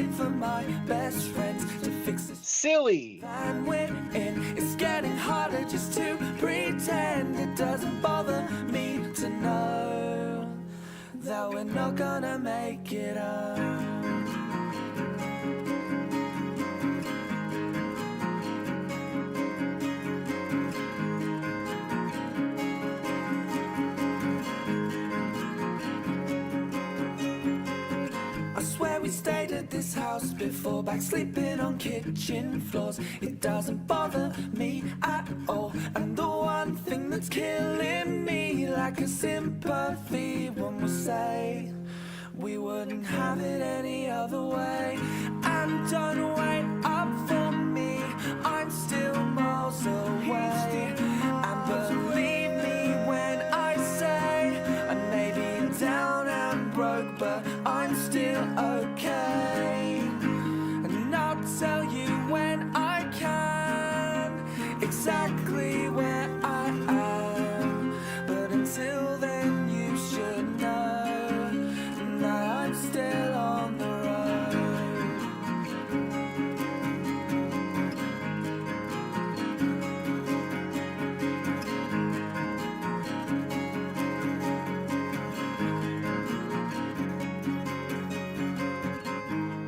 waiting for my best friends to fix this. Silly. And we're in, it's getting harder just to pretend. It doesn't bother me to know that we're not gonna make it up. I swear we stayed at this house before, back sleeping on kitchen floors. It doesn't bother me at all. And the one thing that's killing me, like a sympathy, when we say we wouldn't have it any other way. And don't wait up for me, I'm still miles away. And believe me when I say I may be down and broke, but I'm still okay. And I'll tell you when I can exactly where I am. But until then you should know that I'm still on the road.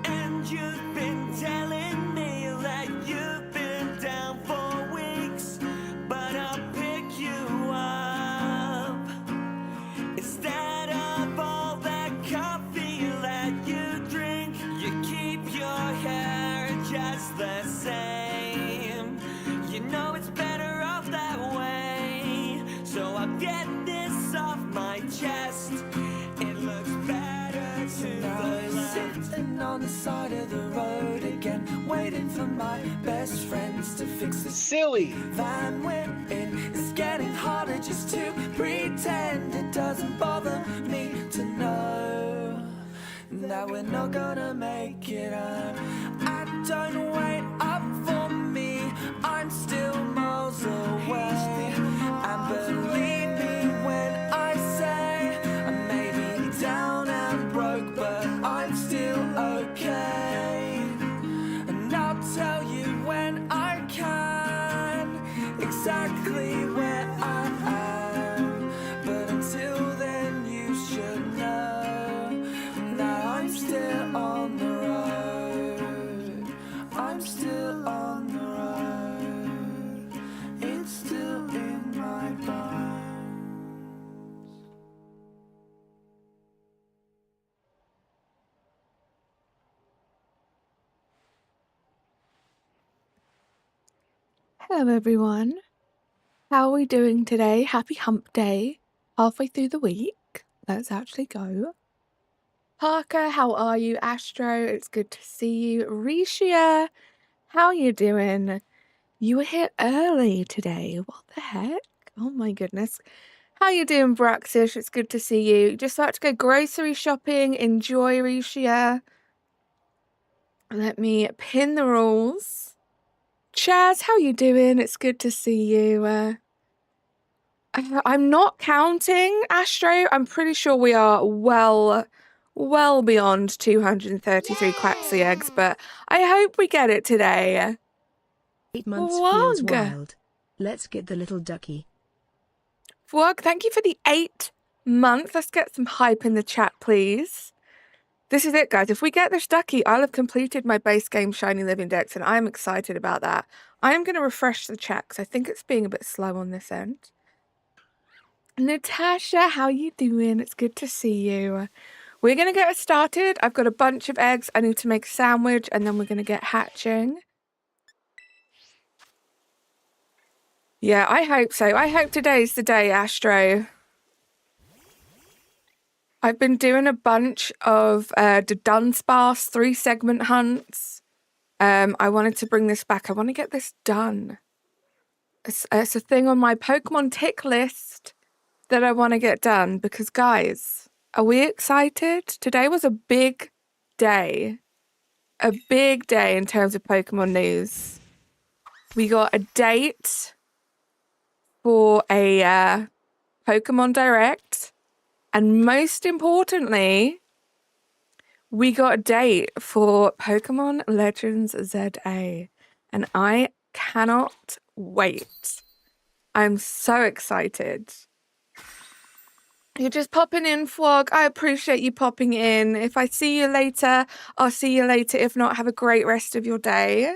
And you've been telling me that you've been down for weeks, but I'll pick you up. Instead of all that coffee that you drink, you keep your hair just the same. You know it's better off that way. So I'll get this off my chest. It looks better to the left. Sitting on the side of the road again, waiting for my best friends to fix this Silly. van we're in. It's getting harder just to pretend. It doesn't bother me to know that we're not gonna make it up. And don't wait up for me, I'm still miles away. And believe me when I say I may be down and broke, but I'm still okay. And I'll tell you when I can exactly where I am. But until then you should know that I'm still on the road. I'm still on the road. It's still in my bones. Hello everyone. How are we doing today? Happy hump day. Halfway through the week. Let's actually go. Parker, how are you? Astro, it's good to see you. Risha, how are you doing? You were here early today. What the heck? Oh my goodness. How you doing, Braxish? It's good to see you. Just about to go grocery shopping. Enjoy, Risha. Let me pin the rules. Chaz, how you doing? It's good to see you. I'm not counting, Astro. I'm pretty sure we are well beyond 233 Quaxley eggs, but I hope we get it today. 8 months feels Vlog. wild. Let's get the little ducky. Vlog, thank you for the 8 months. Let's get some hype in the chat, please. This is it, guys. If we get this ducky, I'll have completed my base game Shiny Living Dex, and I'm excited about that. I am going to refresh the chat because I think it's being a bit slow on this end. Natasha, how you doing? It's good to see you. We're going to get it started. I've got a bunch of eggs. I need to make a sandwich, and then we're going to get hatching. Yeah, I hope so. I hope today's the day, Astro. I've been doing a bunch of the Dunsparce 3-segment hunts. I wanted to bring this back. I want to get this done. It's a thing on my Pokemon tick list that I want to get done because, guys, are we excited? Today was a big day. A big day in terms of Pokemon news. We got a date for a Pokemon Direct. And most importantly, we got a date for Pokemon Legends ZA, and I cannot wait. I'm so excited. You're just popping in, Flog. I appreciate you popping in. If I see you later, I'll see you later. If not, have a great rest of your day.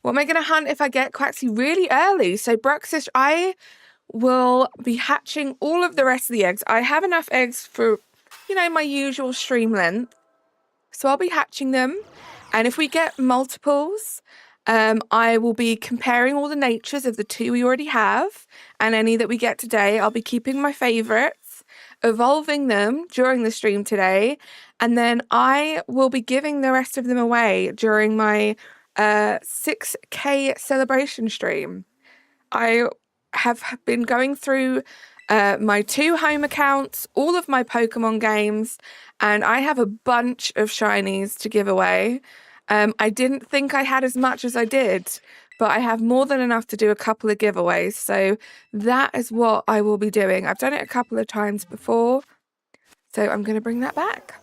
What am I going to hunt if I get Quaxly really early? So, Bruxish, I will be hatching all of the rest of the eggs. I have enough eggs for, my usual stream length. So I'll be hatching them. And if we get multiples, I will be comparing all the natures of the 2 we already have and any that we get today. I'll be keeping my favorites, evolving them during the stream today. And then I will be giving the rest of them away during my 6K celebration stream. I have been going through my 2 home accounts, all of my Pokemon games, and I have a bunch of Shinies to give away. I didn't think I had as much as I did, but I have more than enough to do a couple of giveaways. So that is what I will be doing. I've done it a couple of times before, so I'm going to bring that back.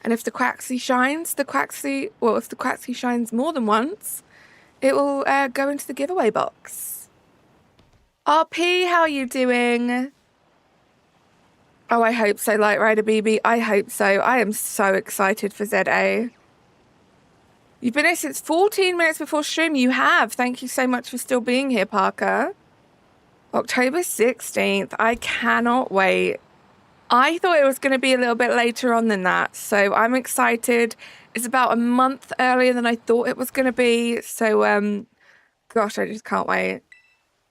And if the Quaxly shines, if the Quaxly shines more than once, it will go into the giveaway box. RP, how are you doing? Oh, I hope so, Light Rider BB. I hope so. I am so excited for ZA. You've been here since 14 minutes before stream. You have. Thank you so much for still being here, Parker. October 16th. I cannot wait. I thought it was going to be a little bit later on than that, so I'm excited. It's about a month earlier than I thought it was going to be, so, gosh, I just can't wait.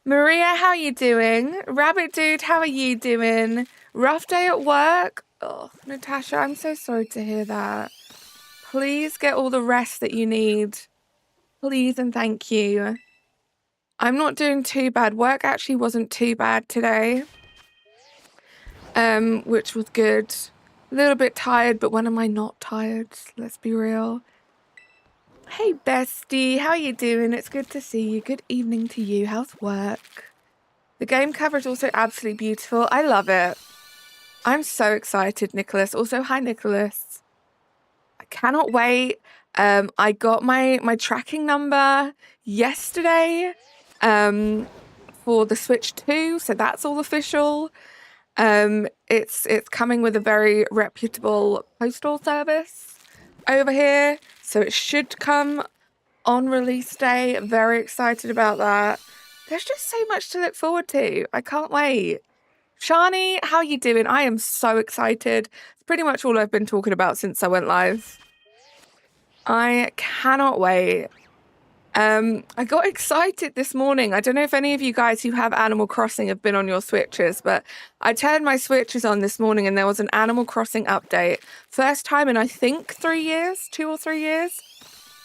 Maria, how are you doing? Rabbit Dude, how are you doing? Rough day at work? Oh, Natasha, I'm so sorry to hear that. Please get all the rest that you need. Please and thank you. I'm not doing too bad. Work actually wasn't too bad today, which was good. A little bit tired, but when am I not tired? Let's be real. Hey, bestie. How are you doing? It's good to see you. Good evening to you. How's work? The game cover is also absolutely beautiful. I love it. I'm so excited, Nicholas. Also, hi, Nicholas. I cannot wait. I got my tracking number yesterday for the Switch 2, so that's all official. It's coming with a very reputable postal service over here, so it should come on release day. Very excited about that. There's just so much to look forward to. I can't wait. Shani, how are you doing? I am so excited. It's pretty much all I've been talking about since I went live. I cannot wait. I got excited this morning. I don't know if any of you guys who have Animal Crossing have been on your Switches, but I turned my Switches on this morning and there was an Animal Crossing update. First time in, I think, 3 years, 2 or 3 years,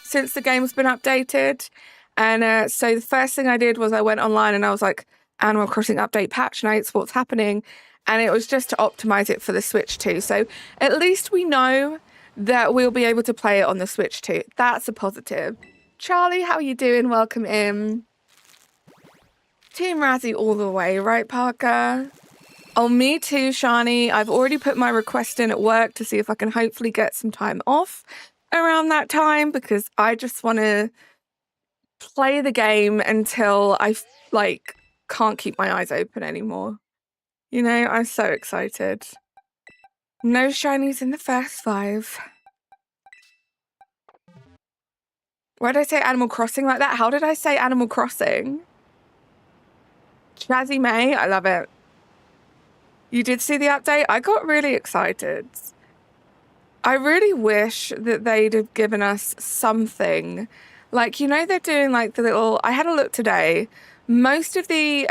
since the game's been updated. And so the first thing I did was I went online and I was like, Animal Crossing update patch notes, what's happening? And it was just to optimize it for the Switch 2. So at least we know that we'll be able to play it on the Switch 2. That's a positive. Charlie, how are you doing? Welcome in. Team Razzie all the way, right, Parker? Oh, me too, Shani. I've already put my request in at work to see if I can hopefully get some time off around that time, because I just want to play the game until I, can't keep my eyes open anymore. You know, I'm so excited. No Shinies in the first 5. Why did I say Animal Crossing like that? How did I say Animal Crossing? Jazzy May, I love it. You did see the update? I got really excited. I really wish that they'd have given us something. Like, they're doing the little... I had a look today. Most of the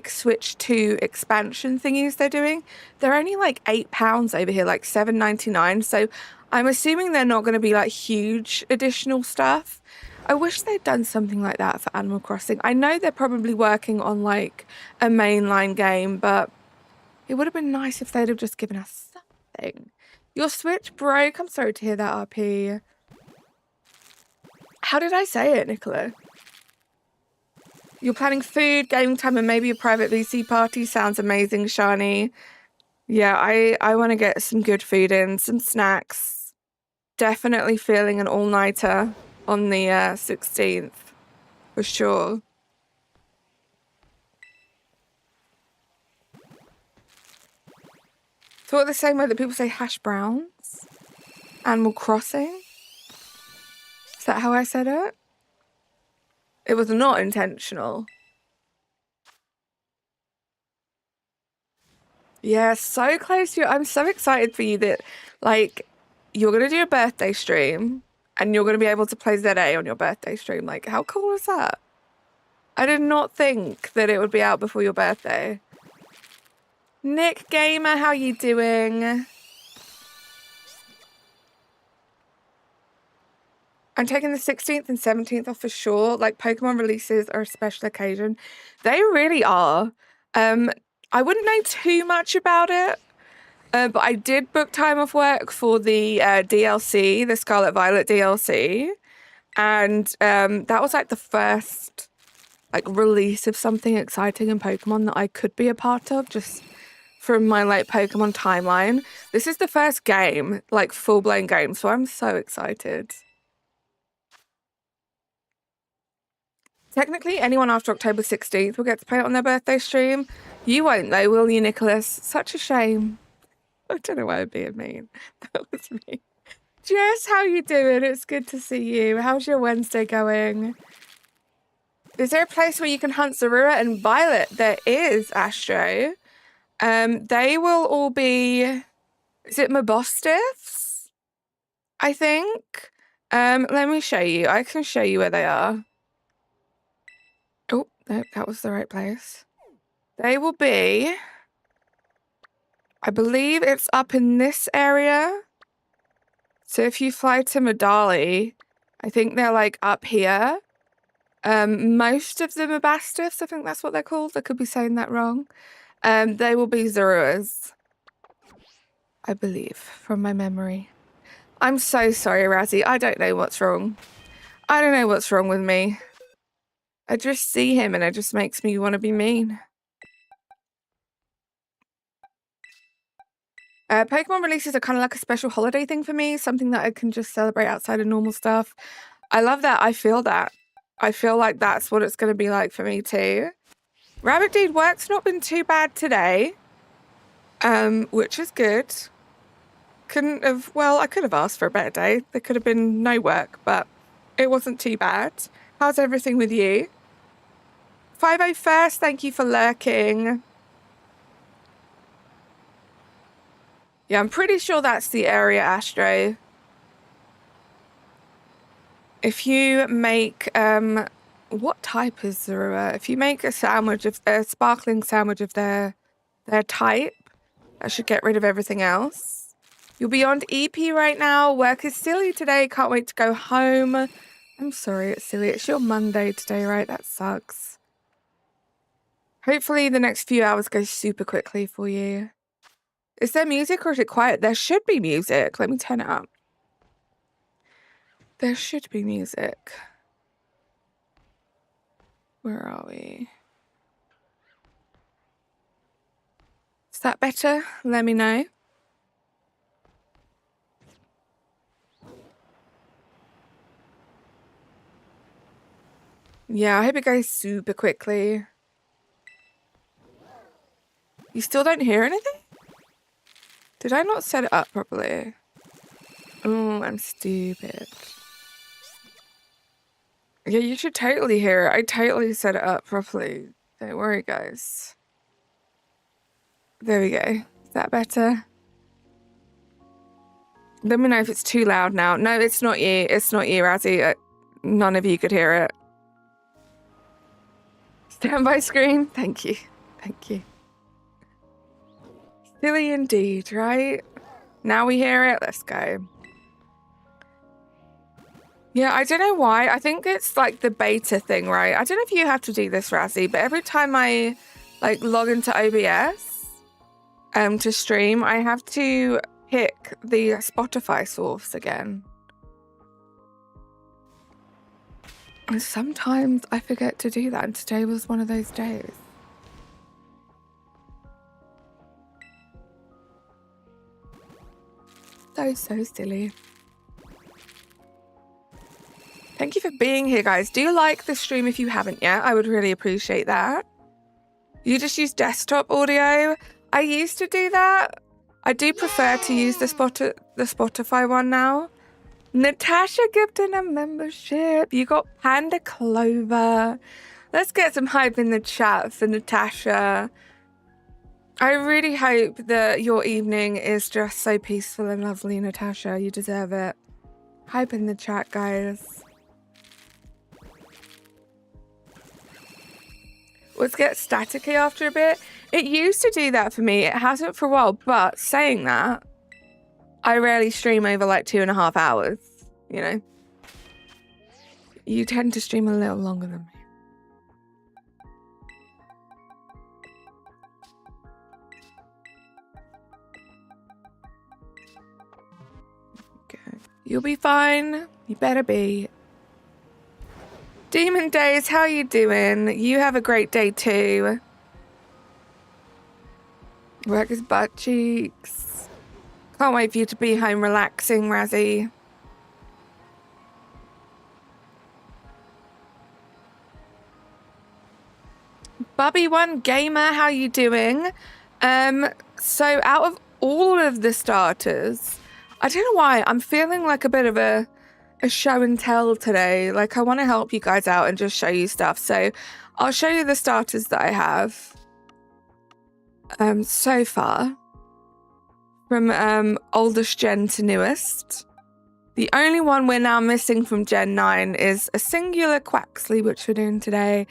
Switch 2 expansion thingies they're doing, they're only £8 over here, $7.99. So I'm assuming they're not going to be huge additional stuff. I wish they'd done something like that for Animal Crossing. I know they're probably working on a mainline game, but it would have been nice if they'd have just given us something. Your Switch broke. I'm sorry to hear that, RP. How did I say it, Nicola? You're planning food, gaming time, and maybe a private VC party. Sounds amazing, Shani. Yeah, I want to get some good food in, some snacks. Definitely feeling an all-nighter on the 16th, for sure. Thought the same way that people say hash browns? Animal Crossing? Is that how I said it? It was not intentional. Yeah, so close to you. I'm so excited for you that, like, you're going to do a birthday stream and you're going to be able to play ZA on your birthday stream. Like, how cool is that? I did not think that it would be out before your birthday. Nick Gamer, how you doing? I'm taking the 16th and 17th off for sure. Like, Pokemon releases are a special occasion. They really are. I wouldn't know too much about it, but I did book time off work for the DLC, the Scarlet Violet DLC. And that was like the first like release of something exciting in Pokemon that I could be a part of, just from my like Pokemon timeline. This is the first game, like full-blown game, so I'm so excited. Technically, anyone after October 16th will get to play it on their birthday stream. You won't though, will you, Nicholas? Such a shame. I don't know why I'm being mean. That was me. Jess, how you doing? It's good to see you. How's your Wednesday going? Is there a place where you can hunt Zorua and Violet? There is, Astro. They will all be... Is it Mabostiffs? I think. Let me show you. I can show you where they are. Oh, no, that was the right place. They will be... I believe it's up in this area. So if you fly to Medali, I think they're like up here. Most of them are Mastiffs, I think that's what they're called. I could be saying that wrong. They will be Zoruas, I believe, from my memory. I'm so sorry, Razzie. I don't know what's wrong. I don't know what's wrong with me. I just see him and it just makes me want to be mean. Pokemon releases are kind of like a special holiday thing for me, something that I can just celebrate outside of normal stuff. I love that. I feel that. I feel like that's what it's going to be like for me too. Rabbit Dude work's not been too bad today, which is good. Couldn't have, well, I could have asked for a better day. There could have been no work, but it wasn't too bad. How's everything with you? 501st, thank you for lurking. Yeah, I'm pretty sure that's the area, Astro. If you make, what type is Zorua? If you make a sandwich of a sparkling sandwich of their type, that should get rid of everything else. You're beyond EP right now. Work is silly today. Can't wait to go home. I'm sorry, it's silly. It's your Monday today, right? That sucks. Hopefully the next few hours go super quickly for you. Is there music or is it quiet? There should be music. Let me turn it up. There should be music. Where are we? Is that better? Let me know. Yeah, I hope it goes super quickly. You still don't hear anything? Did I not set it up properly? Oh, I'm stupid. Yeah, you should totally hear it. I totally set it up properly. Don't worry, guys. There we go. Is that better? Let me know if it's too loud now. No, it's not you. It's not you, Razzie. None of you could hear it. Standby screen. Thank you. Thank you. Silly indeed, right? Now we hear it. Let's go. Yeah, I don't know why. I think it's like the beta thing, right? I don't know if you have to do this, Razzie, but every time I like log into OBS to stream, I have to pick the Spotify source again. And sometimes I forget to do that, and today was one of those days. So silly. Thank you for being here, guys. Do like the stream if you haven't yet. I would really appreciate that. You just use desktop audio? I used to do that. I do prefer to use the Spotify one now. Natasha gifted a membership. You got Panda Clover. Let's get some hype in the chat for Natasha. I really hope that your evening is just so peaceful and lovely, Natasha. You deserve it. Hype in the chat, guys. Let's get staticky after a bit. It used to do that for me. It hasn't for a while, but saying that, I rarely stream over like 2.5 hours, you know? You tend to stream a little longer than me. Okay. You'll be fine. You better be. Demon Days, how you doing? You have a great day too. Work his butt cheeks. Can't wait for you to be home relaxing, Razzie. Bubby1 Gamer, how you doing? So out of all of the starters, I don't know why, I'm feeling like a bit of a show and tell today. Like, I want to help you guys out and just show you stuff. So I'll show you the starters that I have so far, from oldest gen to newest. The only one we're now missing from Gen 9 is a singular Quaxley, which we're doing today.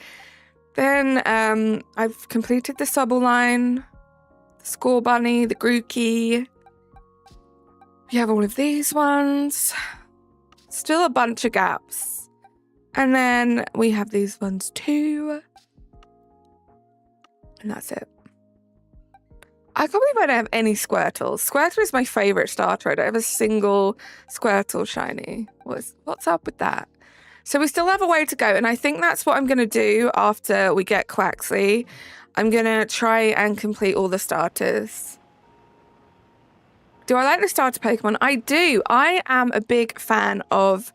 Then I've completed the Sobble line, the Score Bunny, the Grookey. We have all of these ones. Still a bunch of gaps. And then we have these ones too. And that's it. I can't believe I don't have any Squirtles. Squirtle is my favourite starter. I don't have a single Squirtle shiny. What's up with that? So we still have a way to go. And I think that's what I'm going to do after we get Quaxley. I'm going to try and complete all the starters. Do I like the starter Pokemon? I do. I am a big fan of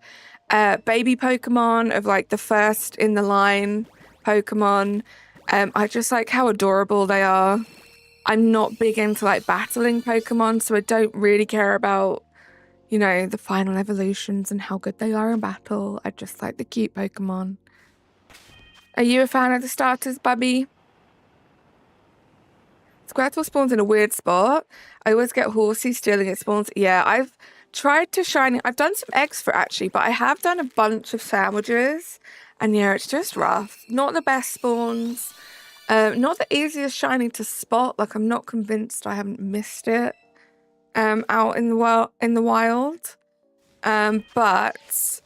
baby Pokemon, of like the first in the line Pokemon. I just like how adorable they are. I'm not big into like battling Pokemon, so I don't really care about, you know, the final evolutions and how good they are in battle. I just like the cute Pokemon. Are you a fan of the starters, Bubby? Squirtle spawns in a weird spot. I always get Horsey stealing its spawns. Yeah, I've tried to shiny. I've done some eggs for actually, but I have done a bunch of sandwiches. And yeah, it's just rough. Not the best spawns. Not the easiest shiny to spot. Like, I'm not convinced I haven't missed it out in the wild. But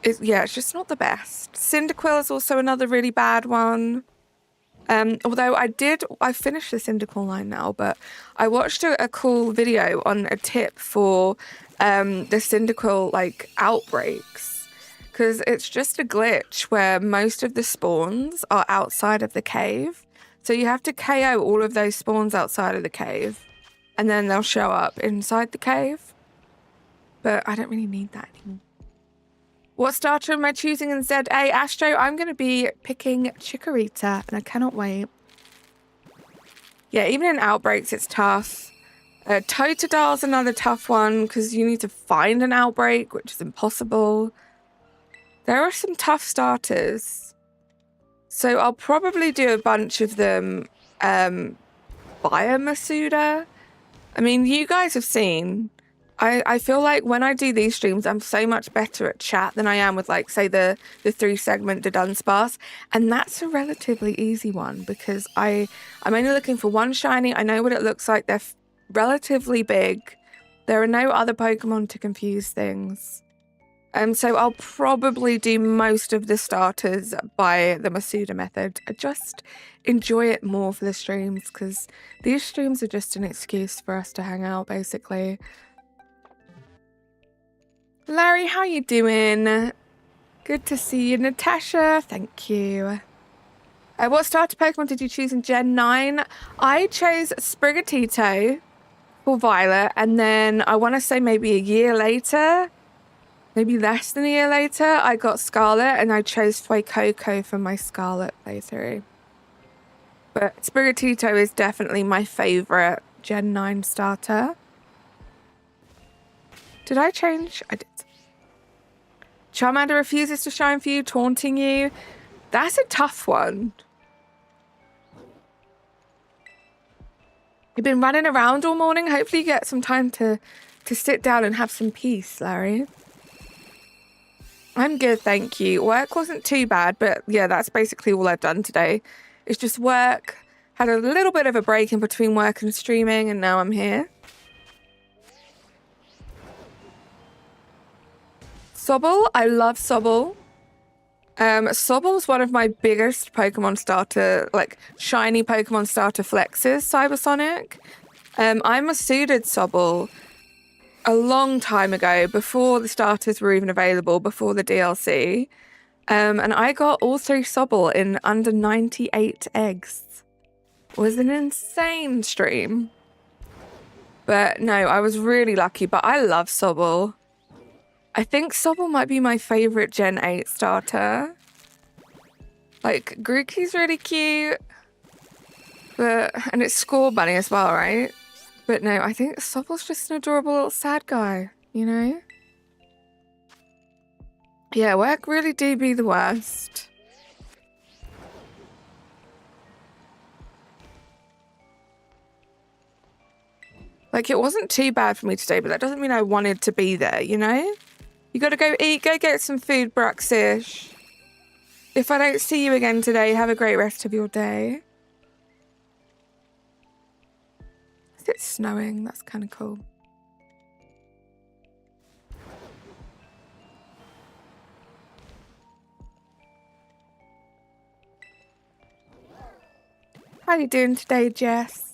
it's just not the best. Cyndaquil is also another really bad one. Although I finished the Cyndaquil line now, but I watched a cool video on a tip for the Cyndaquil like outbreaks. Because it's just a glitch where most of the spawns are outside of the cave. So you have to KO all of those spawns outside of the cave. And then they'll show up inside the cave. But I don't really need that anymore. What starter am I choosing in ZA? Astro, I'm going to be picking Chikorita. And I cannot wait. Yeah, even in outbreaks, it's tough. Totodil's another tough one. Because you need to find an outbreak, which is impossible. There are some tough starters. So I'll probably do a bunch of them via Masuda. I mean, you guys have seen. I feel like when I do these streams, I'm so much better at chat than I am with, like, say, the 3-segment to Dunsparce. And that's a relatively easy one because I'm only looking for one shiny. I know what it looks like. They're relatively big. There are no other Pokemon to confuse things. So I'll probably do most of the starters by the Masuda method. I just enjoy it more for the streams because these streams are just an excuse for us to hang out, basically. Larry, how you doing? Good to see you. Natasha, thank you. What starter Pokemon did you choose in Gen 9? I chose Sprigatito for Violet, and then I want to say maybe a year later, maybe less than a year later, I got Scarlet, and I chose Coco for my Scarlet playthrough. But Spiritito is definitely my favorite Gen 9 starter. Did I change? I did. Charmander refuses to shine for you, taunting you. That's a tough one. You've been running around all morning. Hopefully you get some time to sit down and have some peace, Larry. I'm good, thank you. Work wasn't too bad, but yeah, that's basically all I've done today. It's just work. Had a little bit of a break in between work and streaming, and now I'm here. Sobble, I love Sobble. Sobble's one of my biggest Pokemon starter, like shiny Pokemon starter flexes, Cybersonic. I'm a suited Sobble a long time ago, before the starters were even available, before the DLC. And I got all 3 Sobble in under 98 eggs. It was an insane stream. But no, I was really lucky, but I love Sobble. I think Sobble might be my favorite Gen 8 starter. Like, Grookey's really cute. And it's Score Bunny as well, right? But no, I think Sobble's just an adorable little sad guy, you know? Yeah, work really do be the worst. Like, it wasn't too bad for me today, but that doesn't mean I wanted to be there, you know? You gotta go eat, go get some food, Bruxish. If I don't see you again today, have a great rest of your day. Is it snowing? That's kind of cool. How you doing today, Jess?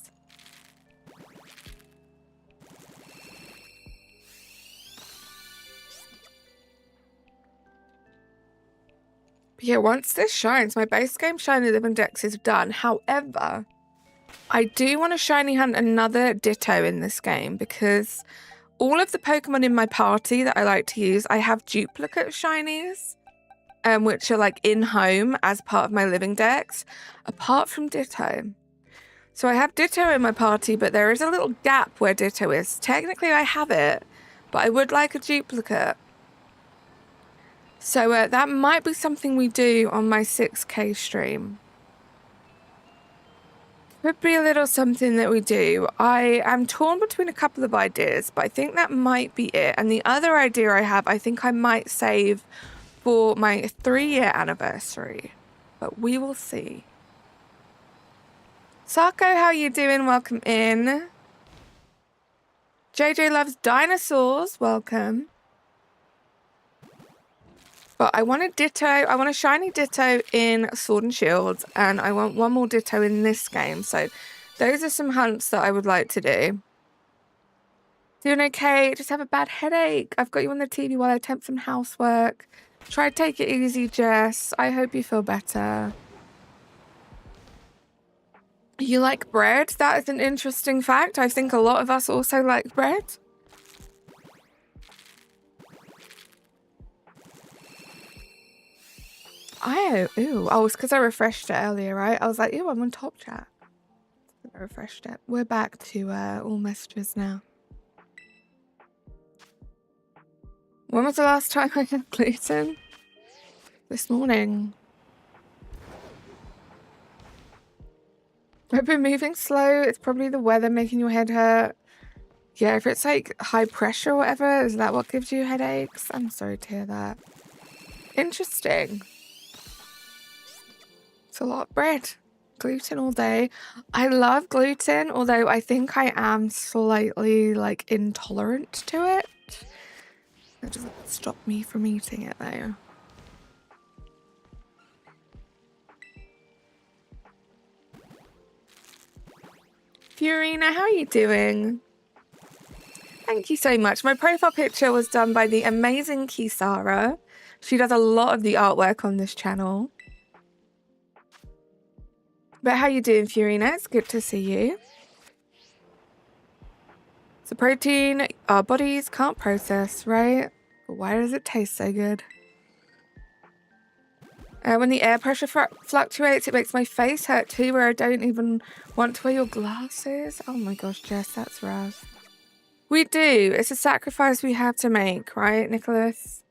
But yeah, once this shines, my base game Shiny Living Dex is done. However, I do want to shiny hunt another Ditto in this game because all of the Pokemon in my party that I like to use, I have duplicate shinies, which are like in home as part of my Living Dex, apart from Ditto. So I have Ditto in my party, but there is a little gap where Ditto is. Technically, I have it, but I would like a duplicate. So that might be something we do on my 6K stream. Could be a little something that we do. I am torn between a couple of ideas, but I think that might be it. And the other idea I have, I think I might save for my 3-year anniversary. But we will see. Sako, how you doing? Welcome in. JJ loves dinosaurs. Welcome. But I want a Ditto. I want a shiny Ditto in Sword and Shield, and I want one more Ditto in this game. So those are some hunts that I would like to do. Doing okay? Just have a bad headache. I've got you on the TV while I attempt some housework. Try to take it easy, Jess. I hope you feel better. You like bread? That is an interesting fact. I think a lot of us also like bread. Oh, it's because I refreshed it earlier, right? I was like, ew, I'm on top chat. I refreshed it. We're back to all messages now. When was the last time I had gluten? This morning. I've been moving slow. It's probably the weather making your head hurt. Yeah, if it's like high pressure or whatever, is that what gives you headaches? I'm sorry to hear that. Interesting. It's a lot of bread. Gluten all day. I love gluten, although I think I am slightly like intolerant to it. That doesn't stop me from eating it though. Fiorina, how are you doing? Thank you so much. My profile picture was done by the amazing Kisara. She does a lot of the artwork on this channel. But how you doing, Fiorina? It's good to see you. It's a protein our bodies can't process, right? But why does it taste so good? When the air pressure fluctuates, it makes my face hurt too, where I don't even want to wear your glasses. Oh my gosh, Jess, that's rough. We do. It's a sacrifice we have to make, right, Nicholas?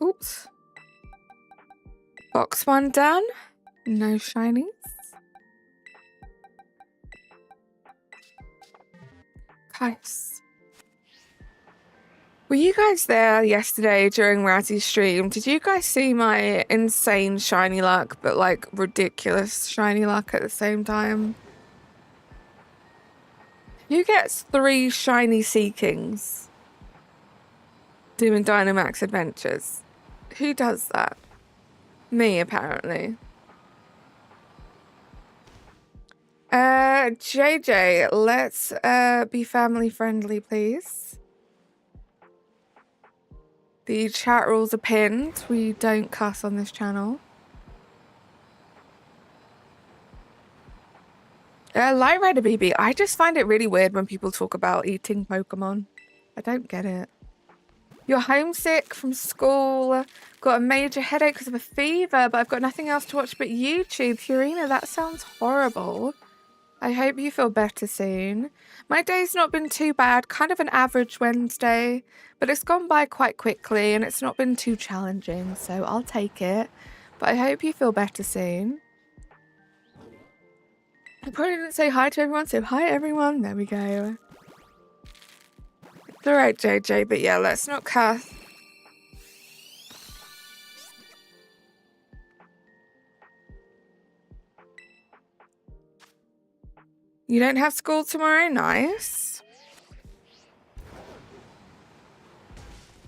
Oops. Box 1 done. No shinies. Nice. Were you guys there yesterday during Razzy's stream? Did you guys see my insane shiny luck, but like ridiculous shiny luck at the same time? Who gets 3 shiny Seekings doing Dynamax adventures? Who does that? Me, apparently. JJ, let's be family friendly, please. The chat rules are pinned. We don't cuss on this channel. Light Rider BB, I just find it really weird when people talk about eating Pokemon. I don't get it. You're homesick from school, got a major headache because of a fever, but I've got nothing else to watch but YouTube. Purina, that sounds horrible. I hope you feel better soon. My day's not been too bad, kind of an average Wednesday, but it's gone by quite quickly and it's not been too challenging, so I'll take it. But I hope you feel better soon. I probably didn't say hi to everyone, so hi everyone. There we go. It's alright, JJ, but yeah, let's not cuss. You don't have school tomorrow? Nice.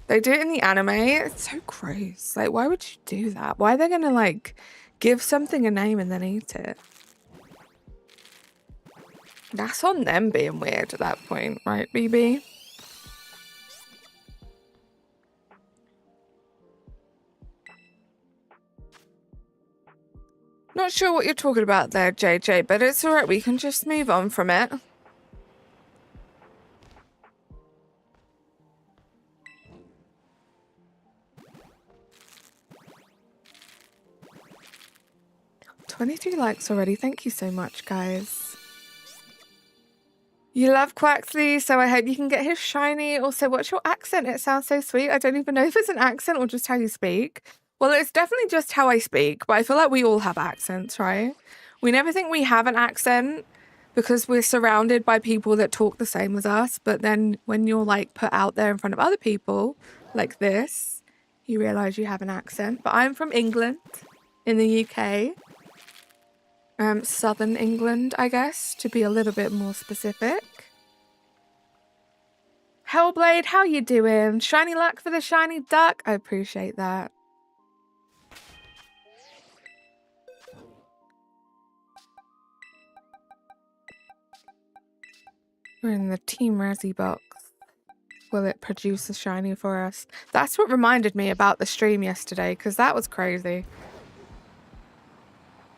They do it in the anime. It's so gross. Like, why would you do that? Why are they gonna, like, give something a name and then eat it? That's on them being weird at that point, right, BB? Not sure what you're talking about there, JJ, but it's alright. We can just move on from it. $23 likes already. Thank you so much, guys. You love Quaxley, so I hope you can get his shiny. Also, what's your accent? It sounds so sweet. I don't even know if it's an accent or just how you speak. Well, it's definitely just how I speak, but I feel like we all have accents, right? We never think we have an accent because we're surrounded by people that talk the same as us. But then when you're like put out there in front of other people like this, you realize you have an accent. But I'm from England in the UK. Southern England, I guess, to be a little bit more specific. Hellblade, how you doing? Shiny luck for the shiny duck. I appreciate that. We're in the Team Razzie box. Will it produce a shiny for us? That's what reminded me about the stream yesterday, because that was crazy.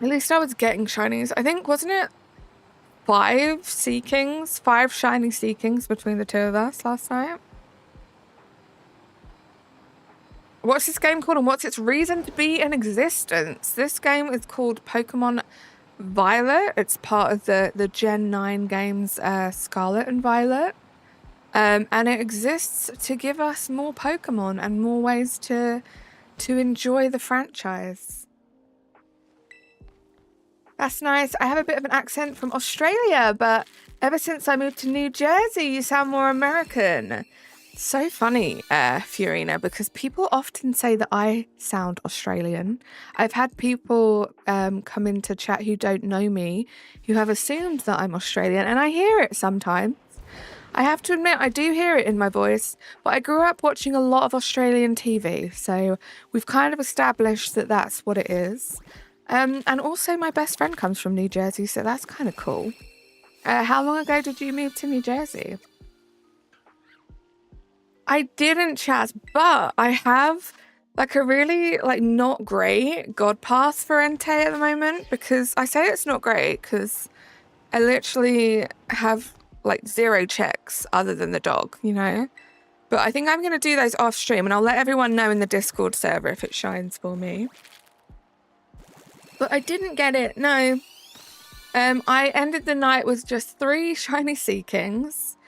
At least I was getting shinies. I think, wasn't it 5 Seekings? 5 shiny Seekings between the two of us last night? What's this game called and what's its reason to be in existence? This game is called Pokemon Violet. It's part of the Gen 9 games Scarlet and Violet. And it exists to give us more Pokemon and more ways to enjoy the franchise. That's nice. I have a bit of an accent from Australia, but ever since I moved to New Jersey, you sound more American. So funny, Fiorina, because people often say that I sound Australian. I've had people come into chat who don't know me, who have assumed that I'm Australian, and I hear it sometimes. I have to admit, I do hear it in my voice, but I grew up watching a lot of Australian TV, so we've kind of established that that's what it is. And also my best friend comes from New Jersey, so that's kind of cool. How long ago did you move to New Jersey? I didn't, Chaz, but I have like a really like not great god pass for Entei at the moment, because I say it's not great because I literally have like 0 checks other than the dog, you know? But I think I'm going to do those off stream, and I'll let everyone know in the Discord server if it shines for me. But I didn't get it, no. I ended the night with just 3 shiny Sea Kings.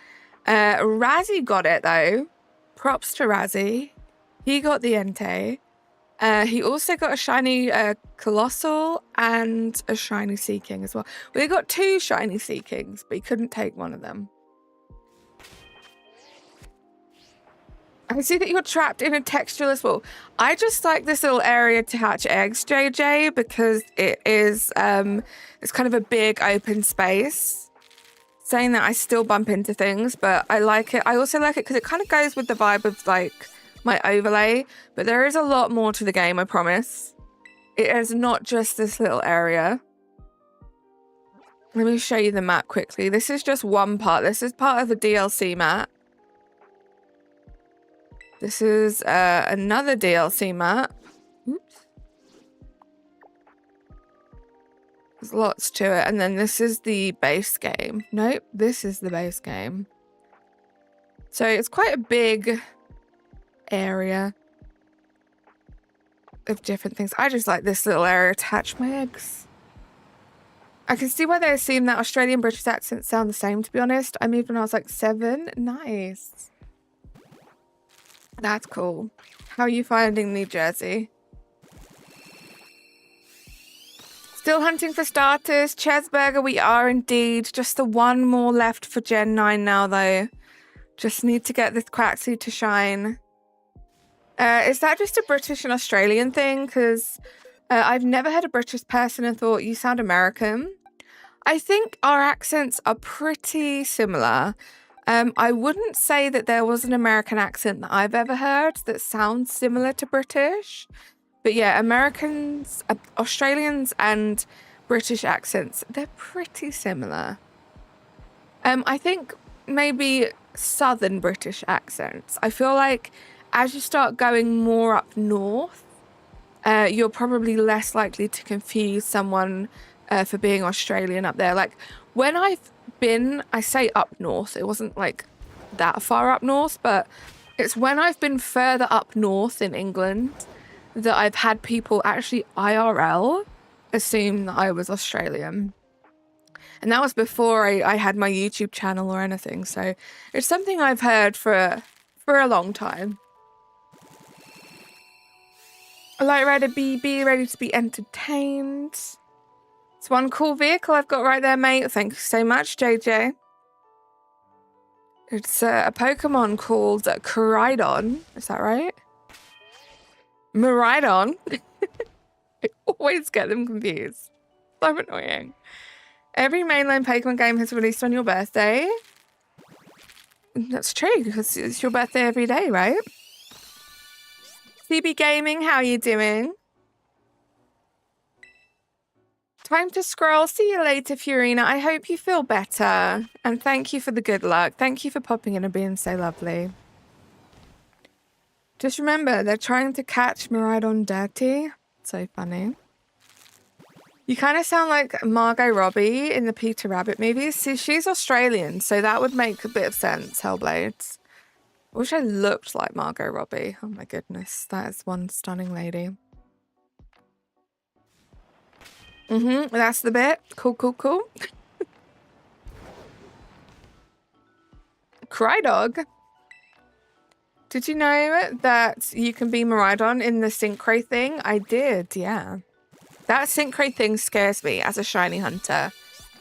Razzie got it though. Props to Razzie. He got the Entei. He also got a shiny Colossal and a shiny Sea King as well. Well, he got 2 shiny Sea Kings, but he couldn't take one of them. I see that you're trapped in a textureless wall. I just like this little area to hatch eggs, JJ, because it is it's kind of a big open space. Saying that, I still bump into things, but I like it. I also like it because it kind of goes with the vibe of like my overlay, but there is a lot more to the game, I promise. It is not just this little area. Let me show you the map quickly. This is just one part. This is part of the DLC map. This is another DLC map. Oops. There's lots to it. And then this is the base game. Nope, this is the base game. So it's quite a big area of different things. I just like this little area to hatch my eggs. I can see why they assume that Australian British accents sound the same, to be honest. I moved when I was like 7. Nice. That's cool. How are you finding New Jersey? Still hunting for starters. Chesburger, we are indeed. Just the one more left for Gen 9 now, though. Just need to get this Quaxley to shine. Is that just a British and Australian thing? Because I've never heard a British person and thought, you sound American. I think our accents are pretty similar. I wouldn't say that there was an American accent that I've ever heard that sounds similar to British. But yeah, Americans, Australians and British accents, they're pretty similar. I think maybe Southern British accents. I feel like as you start going more up north, you're probably less likely to confuse someone for being Australian up there. Like when I've been, I say up north, it wasn't like that far up north, but it's when I've been further up north in England that I've had people actually IRL assume that I was Australian. And that was before I had my YouTube channel or anything. So it's something I've heard for a long time. Light Rider BB, ready to be entertained. It's one cool vehicle I've got right there, mate. Thank you so much, JJ. It's a Pokemon called Koraidon. Is that right? Miraidon. I always get them confused. So annoying. Every mainline Pokemon game has released on your birthday. That's true, because it's your birthday every day, right? CB Gaming, how you doing? Time to scroll. See you later, Fiorina. I hope you feel better. And thank you for the good luck. Thank you for popping in and being so lovely. Just remember, they're trying to catch Miraidon dirty. So funny. You kind of sound like Margot Robbie in the Peter Rabbit movies. See, she's Australian, so that would make a bit of sense, Hellblades. I wish I looked like Margot Robbie. Oh my goodness, that is one stunning lady. That's the bit. Cool, cool, cool. Crydog. Did you know that you can be Miraidon in the Synchro thing? I did, yeah. That Synchro thing scares me as a shiny hunter.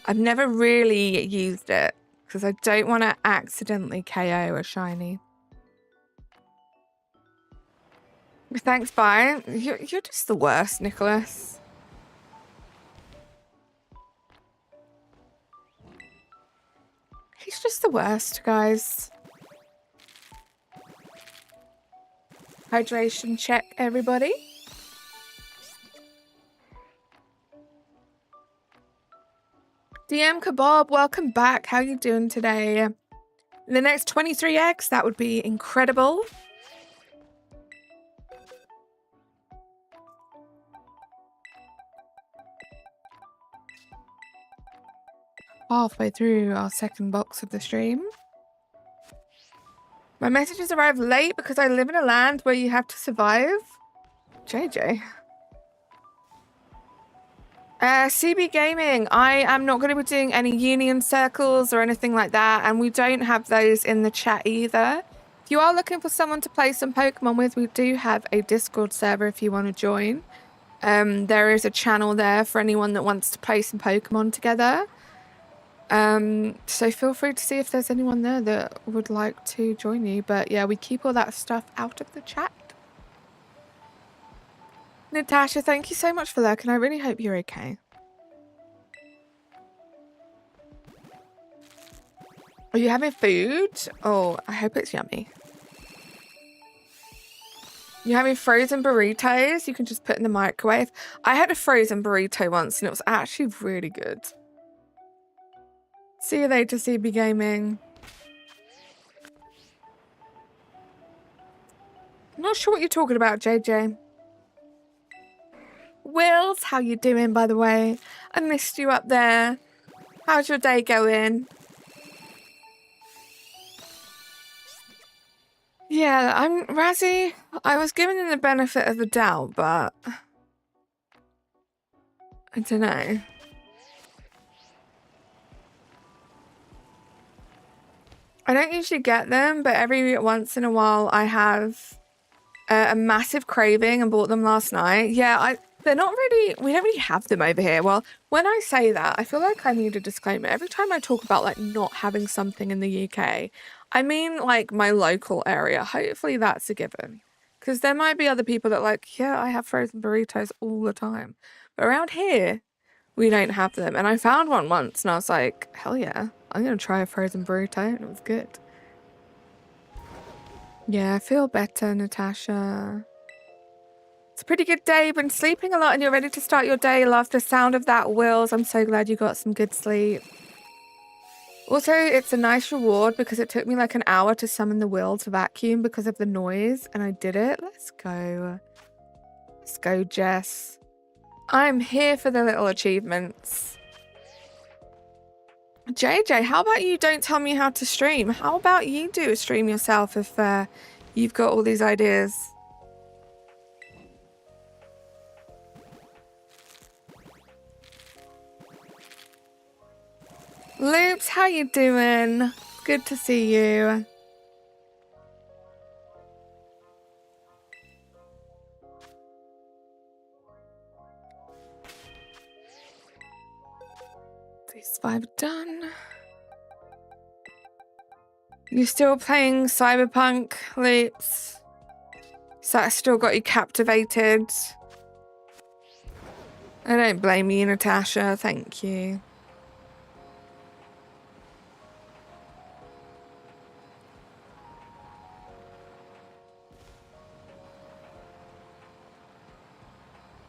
I've never really used it because I don't want to accidentally KO a shiny. Thanks, bye. You're just the worst, Nicholas. He's just the worst, guys. Hydration check, everybody. DM Kebab, welcome back. How you doing today? In the next 23 eggs, that would be incredible. halfway through our second box of the stream. My messages arrive late because I live in a land where you have to survive. JJ. CB Gaming, I am not going to be doing any union circles or anything like that, and we don't have those in the chat either. If you are looking for someone to play some Pokemon with, we do have a Discord server if you want to join. There is a channel there for anyone that wants to play some Pokemon together. So feel free to see if there's anyone there that would like to join you. But yeah, we keep all that stuff out of the chat. Natasha, thank you so much for that, and I really hope you're okay. Are you having food? Oh, I hope it's yummy. You having frozen burritos? You can just put in the microwave. I had a frozen burrito once and it was actually really good. See you later, CB Gaming. I'm not sure what you're talking about, JJ. Wills, how you doing, by the way? I missed you up there. How's your day going? Yeah, I'm Razzie. I was given him the benefit of the doubt, but I don't know. I don't usually get them, but every once in a while I have a massive craving and bought them last night. Yeah, they're not really, we don't really have them over here. Well, when I say that, I feel like I need a disclaimer. Every time I talk about like not having something in the UK, I mean like my local area. Hopefully that's a given. Because there might be other people that like, yeah, I have frozen burritos all the time. But around here, we don't have them. And I found one once and I was like, hell yeah, I'm going to try a frozen burrito. And it was good. Yeah, I feel better, Natasha. It's a pretty good day. Been sleeping a lot and you're ready to start your day. Love the sound of that, Wills. I'm so glad you got some good sleep. Also, it's a nice reward because it took me like an hour to summon the will to vacuum because of the noise, and I did it. Let's go. Let's go, Jess. I'm here for the little achievements. JJ, how about you don't tell me how to stream? How about you do a stream yourself if you've got all these ideas? Loops, how you doing? Good to see you. These 5 are done. You still playing Cyberpunk, Loops? So that still got you captivated? I don't blame you, Natasha. Thank you.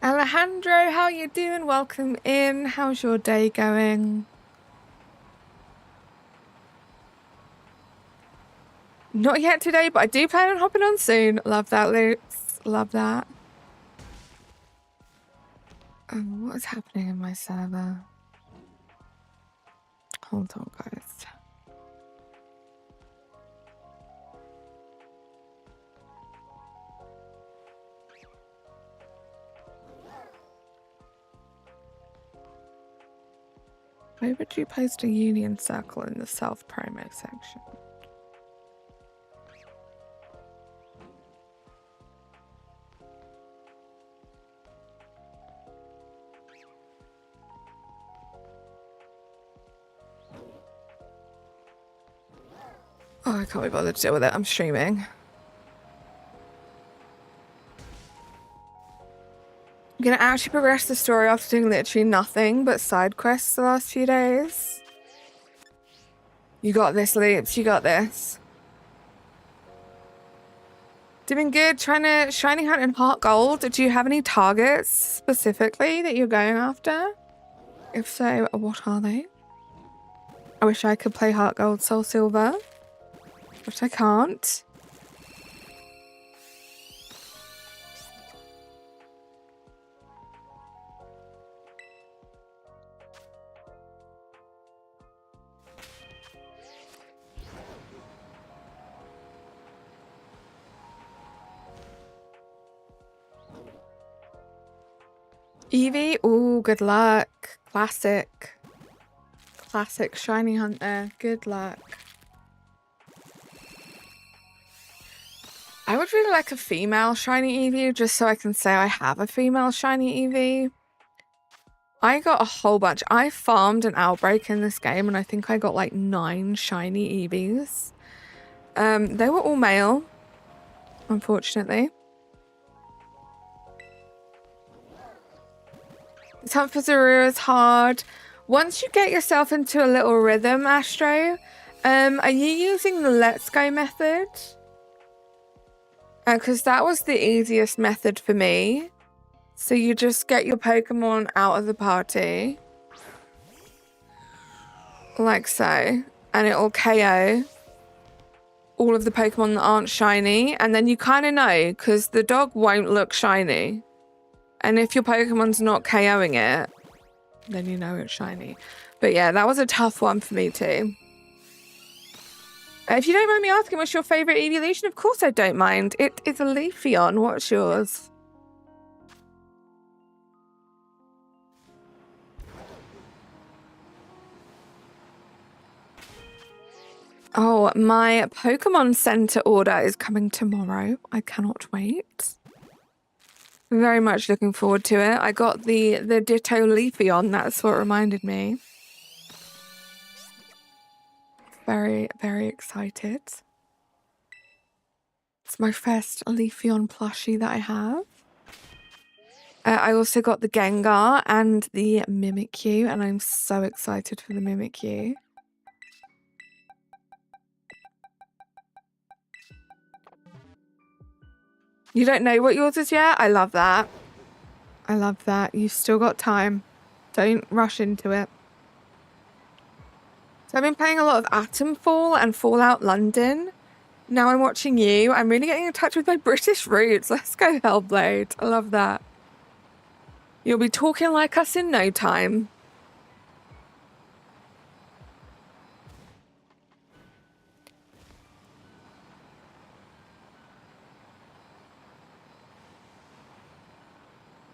Alejandro, how you doing? Welcome in. How's your day going? Not yet today, but I do plan on hopping on soon. Love that, Loops. Love that. What is happening in my server? Hold on, guys. Why would you post a union circle in the self-promo section? Oh, I can't be bothered to deal with it. I'm streaming. I'm gonna actually progress the story after doing literally nothing but side quests the last few days. You got this, Loops. You got this. Doing good. Trying to shiny hunt in Heart Gold. Do you have any targets specifically that you're going after? If so, what are they? I wish I could play Heart Gold Soul Silver, but I can't. Eevee, ooh, good luck. Classic. Classic shiny hunt there. Good luck. I would really like a female shiny Eevee just so I can say I have a female shiny Eevee. I got a whole bunch. I farmed an outbreak in this game and I think I got like 9 shiny Eevees. They were all male, unfortunately. This hunt for Zorua is hard. Once you get yourself into a little rhythm, Astro, are you using the Let's Go method? Because that was the easiest method for me. So you just get your Pokemon out of the party. Like so. And it'll KO all of the Pokemon that aren't shiny. And then you kind of know, because the dog won't look shiny. And if your Pokemon's not KOing it, then you know it's shiny. But yeah, that was a tough one for me too. If you don't mind me asking, what's your favourite evolution? Of course I don't mind. It is a Leafeon. What's yours? Oh, my Pokemon Center order is coming tomorrow. I cannot wait. Very much looking forward to it. I got the Ditto Leafeon. That's what reminded me. Very, very excited. It's my first Leafeon plushie that I have. I also got the Gengar and the Mimikyu, and I'm so excited for the Mimikyu. You don't know what yours is yet? I love that. I love that. You've still got time. Don't rush into it. So I've been playing a lot of Atomfall and Fallout London. Now I'm watching you. I'm really getting in touch with my British roots. Let's go, Hellblade. I love that. You'll be talking like us in no time.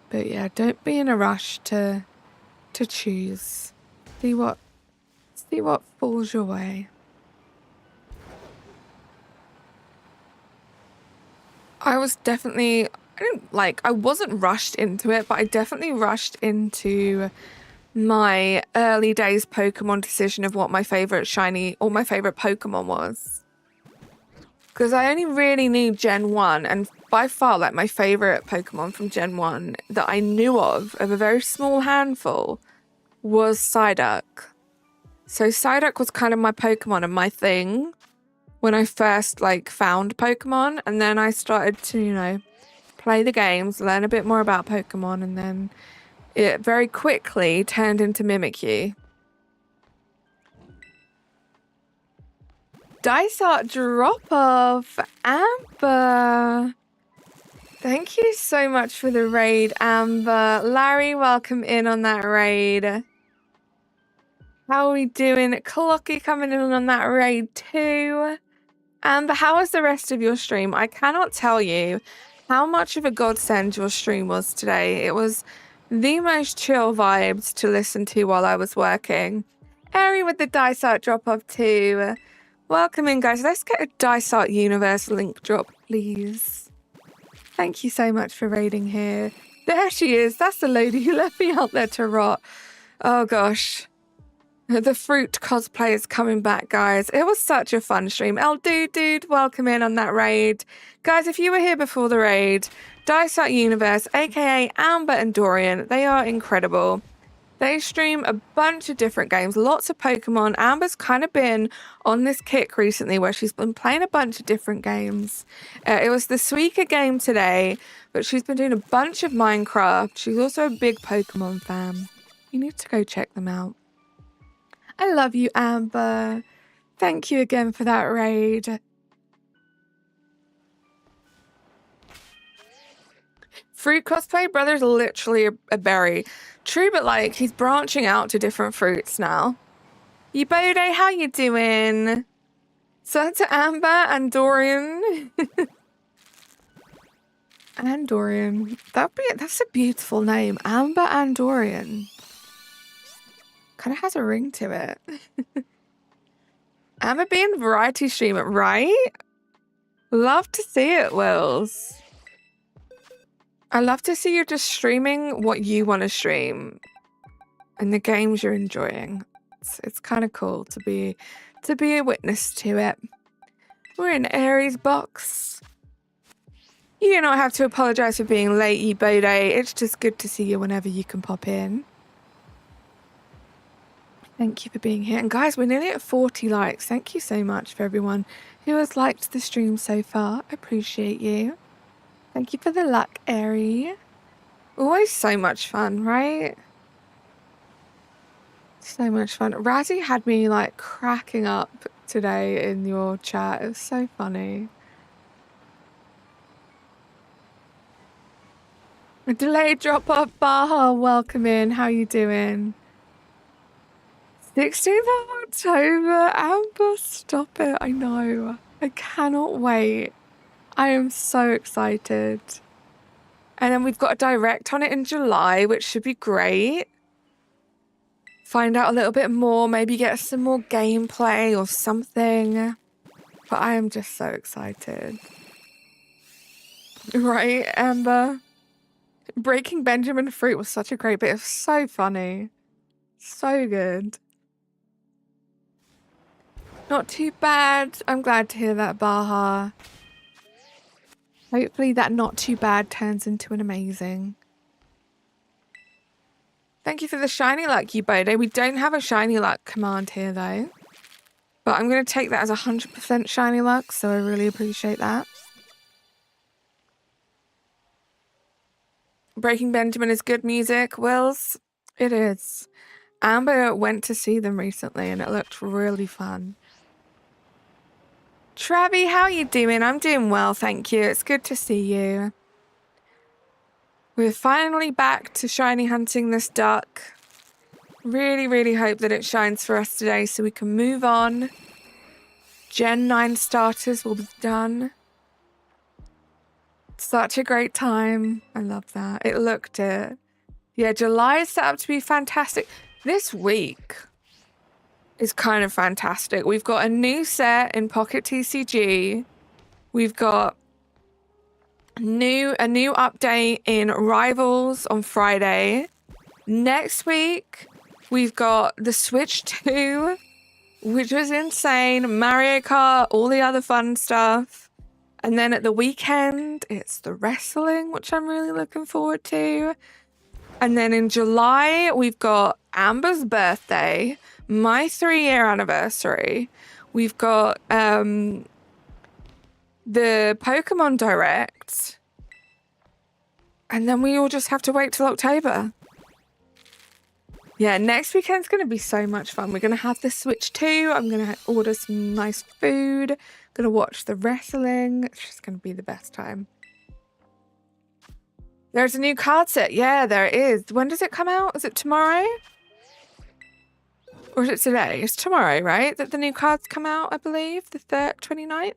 But yeah, don't be in a rush to choose. See what falls your way. I wasn't rushed into it, but I definitely rushed into my early days Pokemon decision of what my favorite shiny or my favorite Pokemon was. Because I only really knew Gen 1, and by far, like, my favorite Pokemon from Gen 1 that I knew of a very small handful, was Psyduck. So Psyduck was kind of my Pokemon and my thing when I first, like, found Pokemon, and then I started to, you know, play the games, learn a bit more about Pokemon, and then it very quickly turned into Mimikyu. Dice Art drop-off, Amber. Thank you so much for the raid, Amber. Larry, welcome in on that raid. How are we doing? Clocky coming in on that raid too. Amber, how was the rest of your stream? I cannot tell you how much of a godsend your stream was today. It was the most chill vibes to listen to while I was working. Ari with the Dice Art drop-off too. Welcome in, guys. Let's get a Dice Art Universe link drop, please. Thank you so much for raiding here. There she is. That's the lady who left me out there to rot. Oh, gosh. The fruit cosplay is coming back, guys. It was such a fun stream. Dude, welcome in on that raid. Guys, if you were here before the raid, Dice Art Universe, aka Amber and Dorian, they are incredible. They stream a bunch of different games, lots of Pokemon. Amber's kind of been on this kick recently where she's been playing a bunch of different games. It was the Suika game today, but she's been doing a bunch of Minecraft. She's also a big Pokemon fan. You need to go check them out. I love you, Amber. Thank you again for that raid. Fruit cosplay, brother's literally a berry. True, but like he's branching out to different fruits now. Bode, how you doing? So to Amber and Dorian. Andorian. That's a beautiful name. Amber Andorian. Kind of has a ring to it. Amber being variety streamer, right? Love to see it, Wills. I love to see you just streaming what you want to stream and the games you're enjoying. It's kind of cool to be a witness to it. We're in Aries box. You do not have to apologize for being late, you Bode. It's just good to see you whenever you can pop in. Thank you for being here. And guys, we're nearly at 40 likes. Thank you so much for everyone who has liked the stream so far. I appreciate you. Thank you for the luck, Airy. Always so much fun, right? So much fun. Razzie had me like cracking up today in your chat. It was so funny. A delayed drop off, Baha. Welcome in. How you doing? 16th of October. Amber, stop it. I know. I cannot wait. I am so excited. And then we've got a direct on it in July, which should be great. Find out a little bit more, maybe get some more gameplay or something. But I am just so excited. Right, Amber? Breaking Benjamin Fruit was such a great bit. It was so funny. So good. Not too bad. I'm glad to hear that, Baha. Hopefully that not too bad turns into an amazing. Thank you for the shiny luck, you Bode. We don't have a shiny luck command here, though. But I'm going to take that as 100% shiny luck, so I really appreciate that. Breaking Benjamin is good music, Wills. It is. Amber went to see them recently, and it looked really fun. Travi, how are you doing? I'm doing well, thank you. It's good to see you. We're finally back to shiny hunting this duck. Really, really hope that it shines for us today so we can move on. Gen 9 starters will be done. Such a great time. I love that. It looked it. Yeah, July is set up to be fantastic. This week is kind of fantastic. We've got a new set in Pocket TCG. We've got a new update in Rivals on Friday. Next week, we've got the Switch 2, which was insane. Mario Kart, all the other fun stuff. And then at the weekend, it's the wrestling, which I'm really looking forward to. And then in July, we've got Amber's birthday, my 3-year anniversary. We've got the Pokemon Direct. And then we all just have to wait till October. Yeah, next weekend's going to be so much fun. We're going to have the Switch 2. I'm going to order some nice food. Going to watch the wrestling. It's just going to be the best time. There's a new card set. Yeah, there is. When does it come out? Is it tomorrow? Or is it today? It's tomorrow, right? That the new cards come out, I believe. The 29th.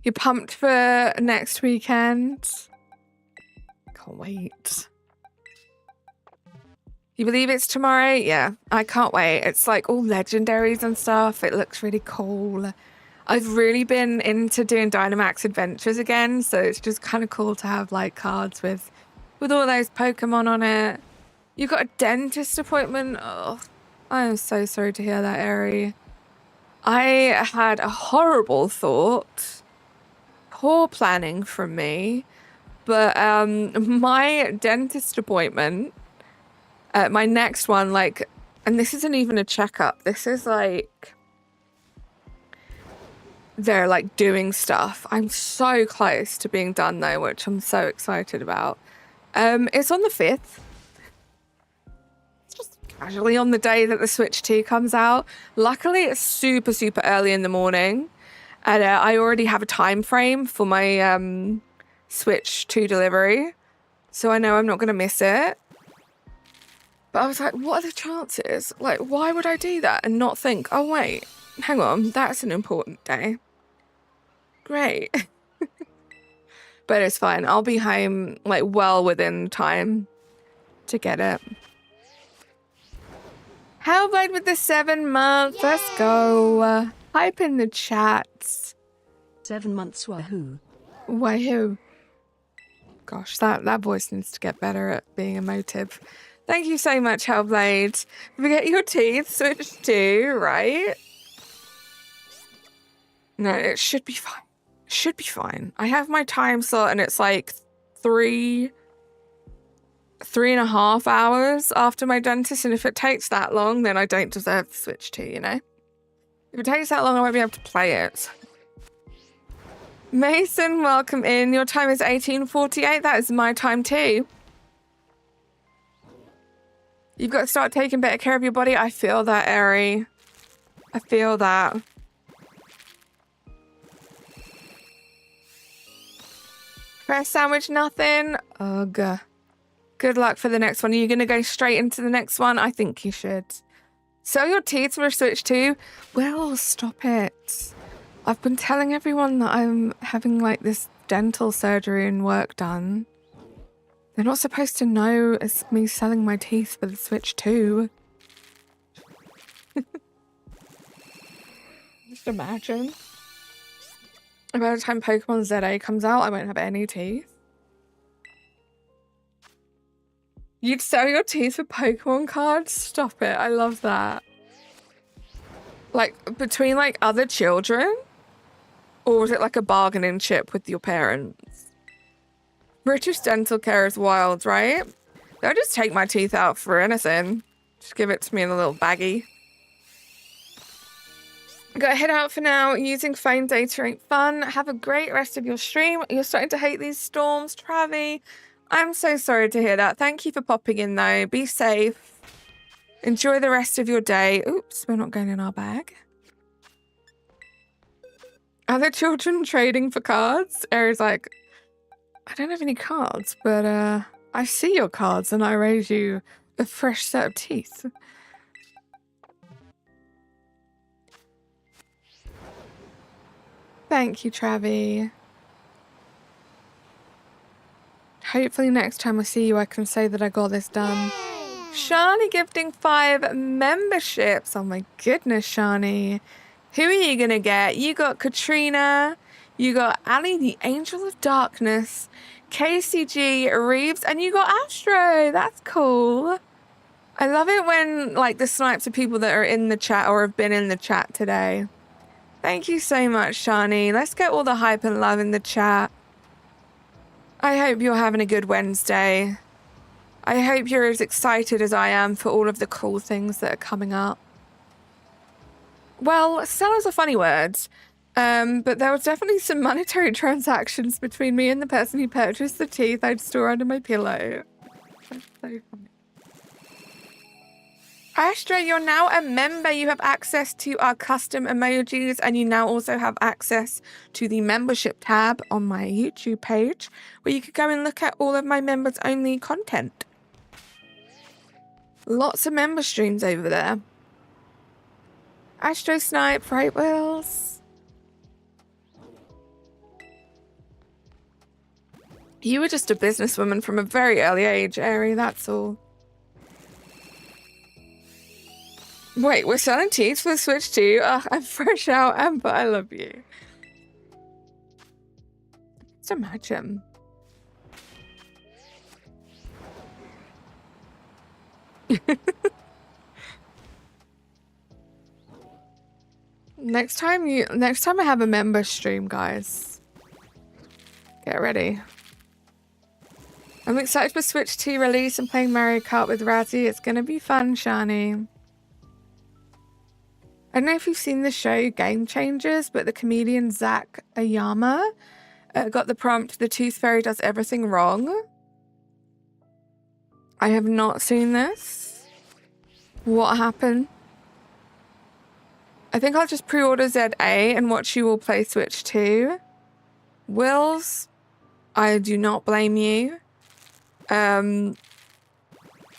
You're pumped for next weekend? Can't wait. You believe it's tomorrow? Yeah, I can't wait. It's like all legendaries and stuff. It looks really cool. I've really been into doing Dynamax Adventures again, so it's just kind of cool to have like cards with all those Pokemon on it. You got a dentist appointment? Oh, I am so sorry to hear that, Eri. I had a horrible thought. Poor planning from me. But my dentist appointment, my next one, like, and this isn't even a checkup. This is like, they're like doing stuff. I'm so close to being done though, which I'm so excited about. It's on the 5th. It's just casually on the day that the Switch 2 comes out. Luckily, it's super, super early in the morning. And I already have a time frame for my Switch 2 delivery. So I know I'm not going to miss it. But I was like, what are the chances? Like, why would I do that and not think, oh, wait, hang on, that's an important day. great. But it's fine. I'll be home like well within time to get it. Hellblade with the 7 months. Let's go. Hype in the chats. 7 months. Wahoo. Wahoo. Gosh, that voice needs to get better at being emotive. Thank you so much, Hellblade. Forget your teeth switched to, right? No, it should be fine. It should be fine. I have my time slot and it's like 3.5 hours after my dentist, and if it takes that long, then I don't deserve the Switch 2, you know? If it takes that long, I won't be able to play it. Mason, welcome in. Your time is 18:48. That is my time too. You've got to start taking better care of your body. I feel that, Eri. I feel that. Press sandwich, nothing. Ugh. Good luck for the next one. Are you going to go straight into the next one? I think you should. Sell your teeth for a Switch 2? Well, stop it. I've been telling everyone that I'm having like this dental surgery and work done. They're not supposed to know it's me selling my teeth for the Switch 2. Just imagine. By the time Pokemon ZA comes out, I won't have any teeth. You'd sell your teeth for Pokemon cards? Stop it. I love that. Like, between, like, other children? Or was it, like, a bargaining chip with your parents? British dental care is wild, right? They'll just take my teeth out for anything. Just give it to me in a little baggie. Gotta head out for now. Using phone data ain't fun. Have a great rest of your stream. You're starting to hate these storms, Travi. I'm so sorry to hear that. Thank you for popping in, though. Be safe. Enjoy the rest of your day. Oops, we're not going in our bag. Are the children trading for cards? Eri's like, I don't have any cards, but I see your cards and I raise you a fresh set of teeth. Thank you, Travi. Hopefully next time I see you, I can say that I got this done. Shani gifting 5 memberships. Oh my goodness, Shani. Who are you gonna get? You got Katrina, you got Ali, the Angel of Darkness, KCG, Reeves, and you got Astro. That's cool. I love it when like the snipes are people that are in the chat or have been in the chat today. Thank you so much, Shani. Let's get all the hype and love in the chat. I hope you're having a good Wednesday. I hope you're as excited as I am for all of the cool things that are coming up. Well, sell is a funny word, but there was definitely some monetary transactions between me and the person who purchased the teeth I'd store under my pillow. That's so funny. Astra, you're now a member. You have access to our custom emojis, and you now also have access to the membership tab on my YouTube page, where you could go and look at all of my members only content. Lots of member streams over there. Astro Snipe, right, Wills? You were just a businesswoman from a very early age, Eri, that's all. Wait, we're selling teeth for the Switch too? I'm fresh out, Amber, I love you. Just imagine. Next time I have a member stream, guys. Get ready. I'm excited for Switch 2 release and playing Mario Kart with Razzie. It's gonna be fun, Shani. I don't know if you've seen the show Game Changers, but the comedian Zach Ayama got the prompt, "The Tooth Fairy does everything wrong." I have not seen this. What happened? I think I'll just pre-order ZA and watch you all play Switch 2. Wills, I do not blame you.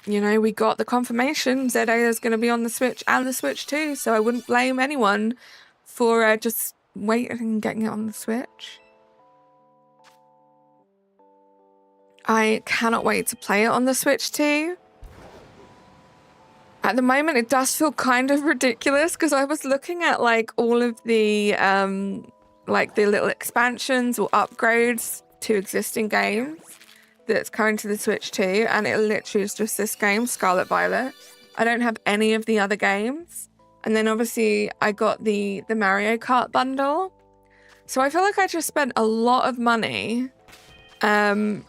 You know, we got the confirmation ZA is going to be on the Switch and the Switch 2, so I wouldn't blame anyone for just waiting and getting it on the Switch. I cannot wait to play it on the Switch too. At the moment, it does feel kind of ridiculous because I was looking at like all of the like the little expansions or upgrades to existing games that's coming to the Switch too, and it literally is just this game, Scarlet Violet. I don't have any of the other games. And then obviously I got the Mario Kart bundle. So I feel like I just spent a lot of money to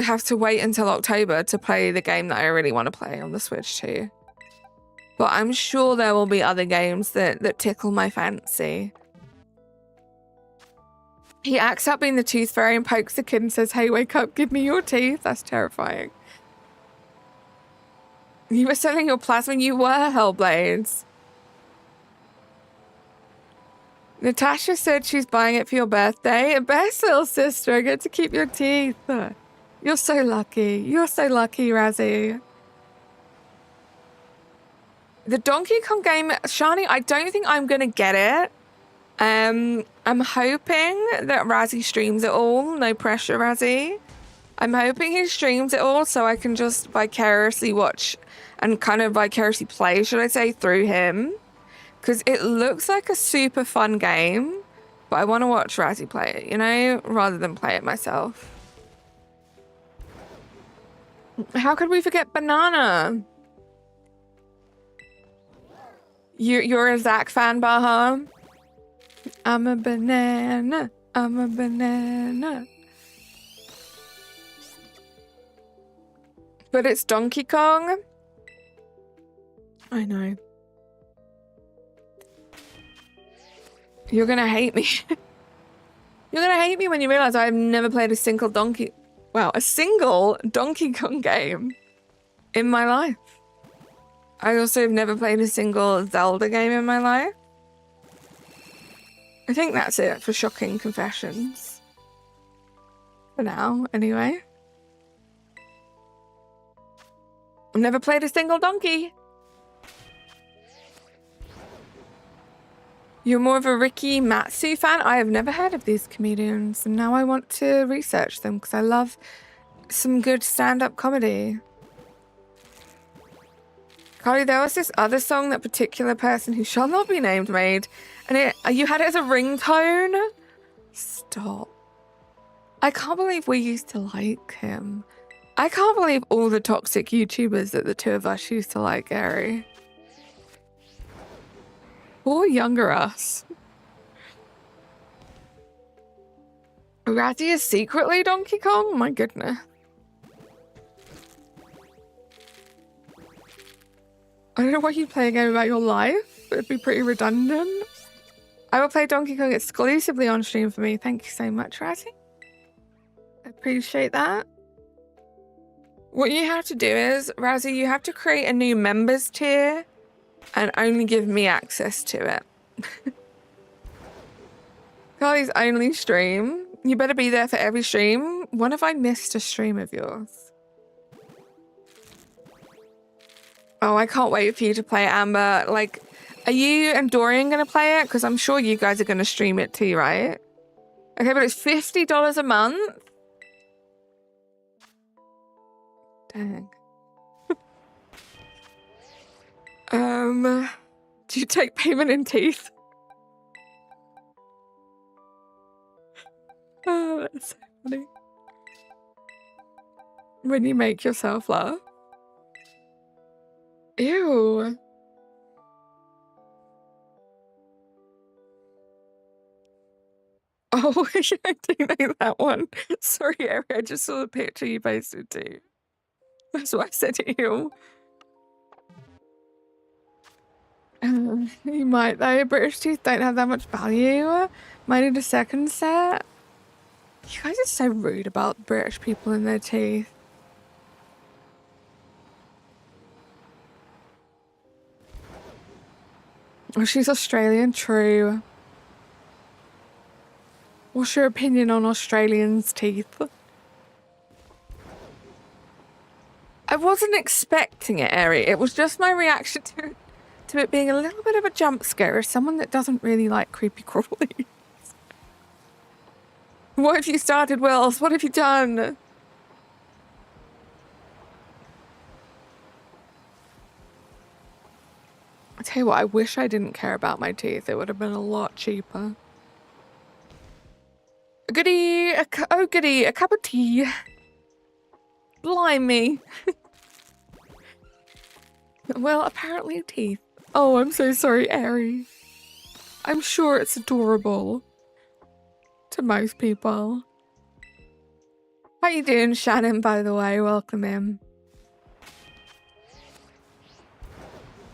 have to wait until October to play the game that I really want to play on the Switch too. But I'm sure there will be other games that tickle my fancy. He acts up being the tooth fairy and pokes the kid and says, "Hey, wake up, give me your teeth." That's terrifying. You were selling your plasma, you were Hellblades. Natasha said she's buying it for your birthday. Best little sister, I get to keep your teeth. You're so lucky. You're so lucky, Razzie. The Donkey Kong game, Shani, I don't think I'm going to get it. I'm hoping that Razzie streams it all. No pressure, Razzie. I'm hoping he streams it all so I can just vicariously watch and kind of vicariously play, should I say, through him. Because it looks like a super fun game, but I want to watch Razzie play it, you know, rather than play it myself. How could we forget Banana? You're a Zach fan, Baha? I'm a banana. I'm a banana. But it's Donkey Kong. I know. You're gonna hate me. You're gonna hate me when you realize I've never played a single Donkey Kong game in my life. I also have never played a single Zelda game in my life. I think that's it for shocking confessions. For now, anyway. I've never played a single donkey. You're more of a Ricky Matsu fan? I have never heard of these comedians, and now I want to research them because I love some good stand-up comedy. Carly, there was this other song that particular person who shall not be named made, and you had it as a ringtone? Stop. I can't believe we used to like him. I can't believe all the toxic YouTubers that the two of us used to like, Gary. Or younger us. Razzie is secretly Donkey Kong? My goodness. I don't know why you'd play a game about your life. It'd be pretty redundant. I will play Donkey Kong exclusively on stream for me. Thank you so much, Razzie. I appreciate that. What you have to do is, Razzie, you have to create a new members tier and only give me access to it. Carly's only stream. You better be there for every stream. When have I missed a stream of yours? Oh, I can't wait for you to play it, Amber. Like, are you and Dorian going to play it? Because I'm sure you guys are going to stream it too, right? Okay, but it's $50 a month? Dang. Do you take payment in teeth? Oh, that's so funny. When you make yourself laugh. Ew. Oh, I do know that one. Sorry, Ari, I just saw the picture you posted too. That's why I said ew. You might though. British teeth don't have that much value. Might need a second set. You guys are so rude about British people and their teeth. Oh, she's Australian, true. What's your opinion on Australians' teeth? I wasn't expecting it, Eri. It was just my reaction to it being a little bit of a jump scare as someone that doesn't really like creepy crawlies. What have you started, Wills? What have you done? I tell you what, I wish I didn't care about my teeth. It would have been a lot cheaper. Goody, oh goody, a cup of tea. Blimey. Well, apparently teeth. Oh, I'm so sorry, Aerie. I'm sure it's adorable to most people. How you doing, Shannon, by the way? Welcome in.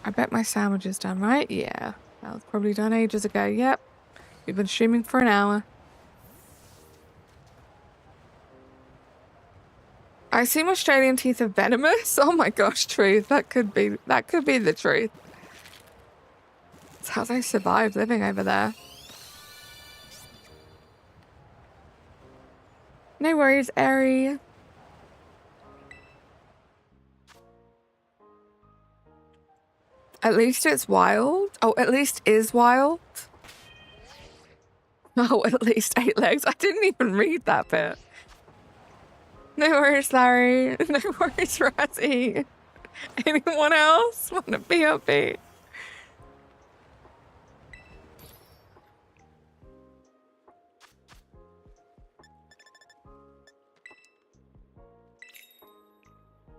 I bet my sandwich is done, right? Yeah, that was probably done ages ago. Yep, we've been streaming for an hour. I assume Australian teeth are venomous. Oh my gosh, truth. That could be the truth. It's how they survive living over there. No worries, Aerie. At least it's wild. Oh, at least is wild. Oh, at least 8 legs. I didn't even read that bit. No worries, Larry. No worries, Razzie. Anyone else want to be upbeat?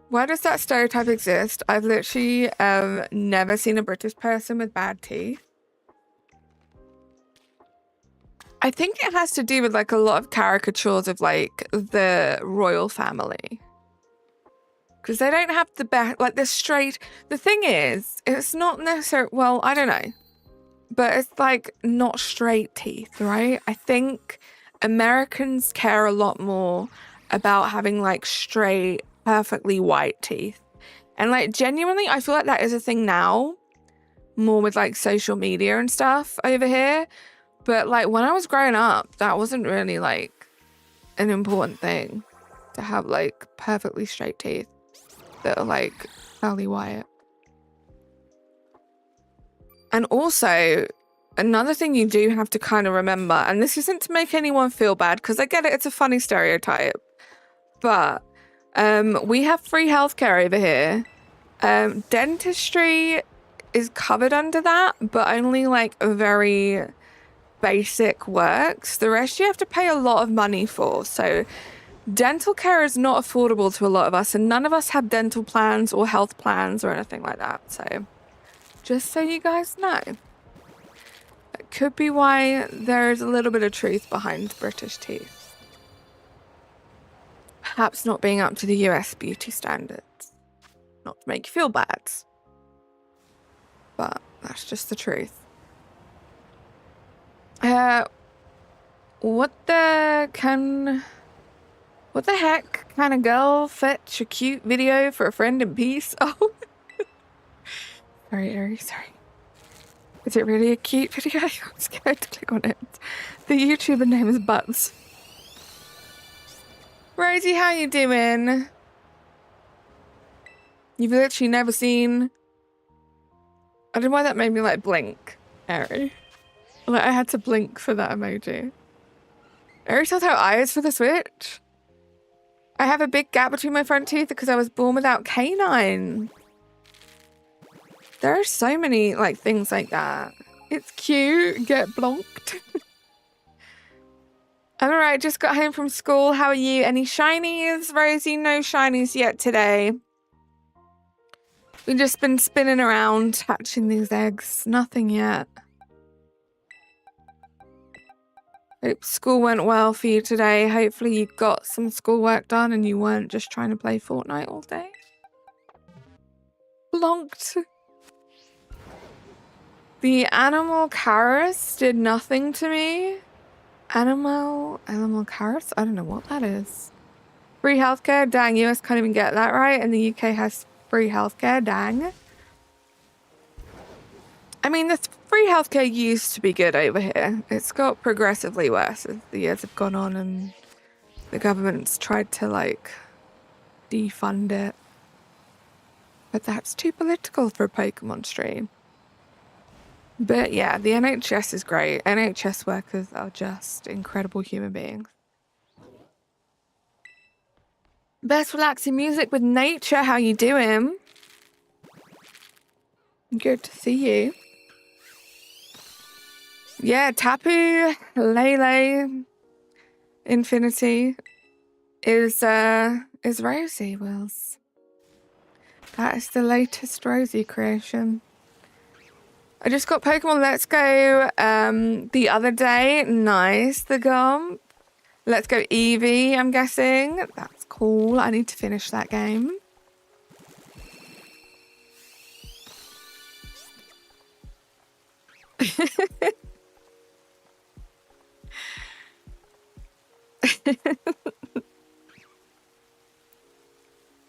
Why does that stereotype exist? I've literally never seen a British person with bad teeth. I think it has to do with like a lot of caricatures of like the royal family. Because they don't have the best, like the straight, the thing is, it's not necessarily, well, I don't know. But it's like not straight teeth, right? I think Americans care a lot more about having like straight, perfectly white teeth. And like genuinely, I feel like that is a thing now, more with like social media and stuff over here. But like when I was growing up, that wasn't really like an important thing to have like perfectly straight teeth that are like fairly white. And also, another thing you do have to kind of remember, and this isn't to make anyone feel bad, because I get it, it's a funny stereotype, but we have free healthcare over here. Dentistry is covered under that, but only like a very basic works. The rest you have to pay a lot of money for. So dental care is not affordable to a lot of us, and none of us have dental plans or health plans or anything like that. So just so you guys know, that could be why there's a little bit of truth behind British teeth. Perhaps not being up to the US beauty standards. Not to make you feel bad, but that's just the truth. What the heck kind of girl fetch a cute video for a friend in peace? Oh. Sorry, Aerie, sorry. Is it really a cute video? I'm scared to click on it. The YouTuber name is Butts. Rosie, how you doing? You've literally never seen... I don't know why that made me like blink, Aerie. Like I had to blink for that emoji. Aerie tells how eyes for the Switch. I have a big gap between my front teeth because I was born without canine. There are so many like things like that. It's cute. Get blonked. I'm alright. Just got home from school. How are you? Any shinies, Rosie? No shinies yet today. We've just been spinning around hatching these eggs. Nothing yet. Hope school went well for you today. Hopefully you got some schoolwork done and you weren't just trying to play Fortnite all day. Blonked. The animal Karis did nothing to me. Animal Karis? I don't know what that is. Free healthcare? Dang, US can't even get that right. And the UK has free healthcare? Dang. I mean, the free healthcare used to be good over here. It's got progressively worse as the years have gone on and the government's tried to, like, defund it. But that's too political for a Pokemon stream. But yeah, the NHS is great. NHS workers are just incredible human beings. Best relaxing music with nature. How you doing? Good to see you. Yeah, Tapu, Lele, Infinity is Rosie Wills. That is the latest Rosie creation. I just got Pokemon Let's Go the other day. Nice, the Gump. Let's Go Eevee, I'm guessing. That's cool. I need to finish that game.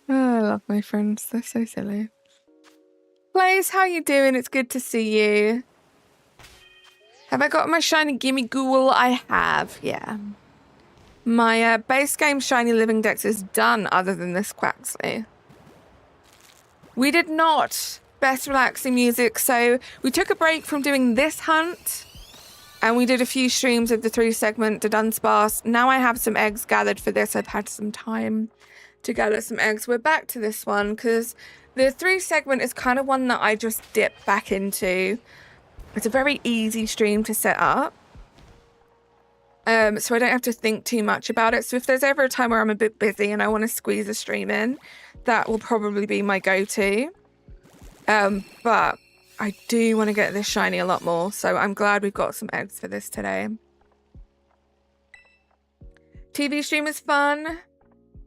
Oh, I love my friends. They're so silly. Blaze, how you doing? It's good to see you. Have I got my shiny gimme ghoul? I have, yeah. My base game shiny living dex is done other than this Quaxley. We did not best relaxing music, so we took a break from doing this hunt and we did a few streams of the 3-segment to Dunsparce. Now I have some eggs gathered for this. I've had some time to gather some eggs. We're back to this one because the 3-segment is kind of one that I just dip back into. It's a very easy stream to set up. So I don't have to think too much about it. So if there's ever a time where I'm a bit busy and I want to squeeze a stream in, that will probably be my go-to. But I do want to get this shiny a lot more, so I'm glad we've got some eggs for this today. TV stream is fun.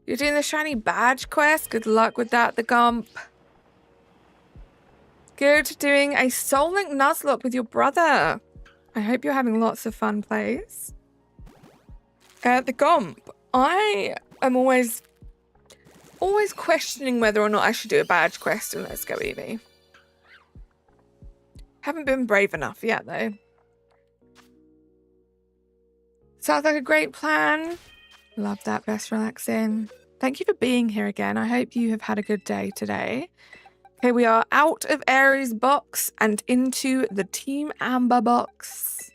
You're doing the shiny badge quest. Good luck with that, the Gump. Good doing a Soul Link Nuzlocke with your brother. I hope you're having lots of fun plays. The Gump. I am always questioning whether or not I should do a badge quest in Let's Go Eevee. Haven't been brave enough yet, though. Sounds like a great plan. Love that, best relaxing. Thank you for being here again. I hope you have had a good day today. Okay, we are out of Aries box and into the Team Amber box.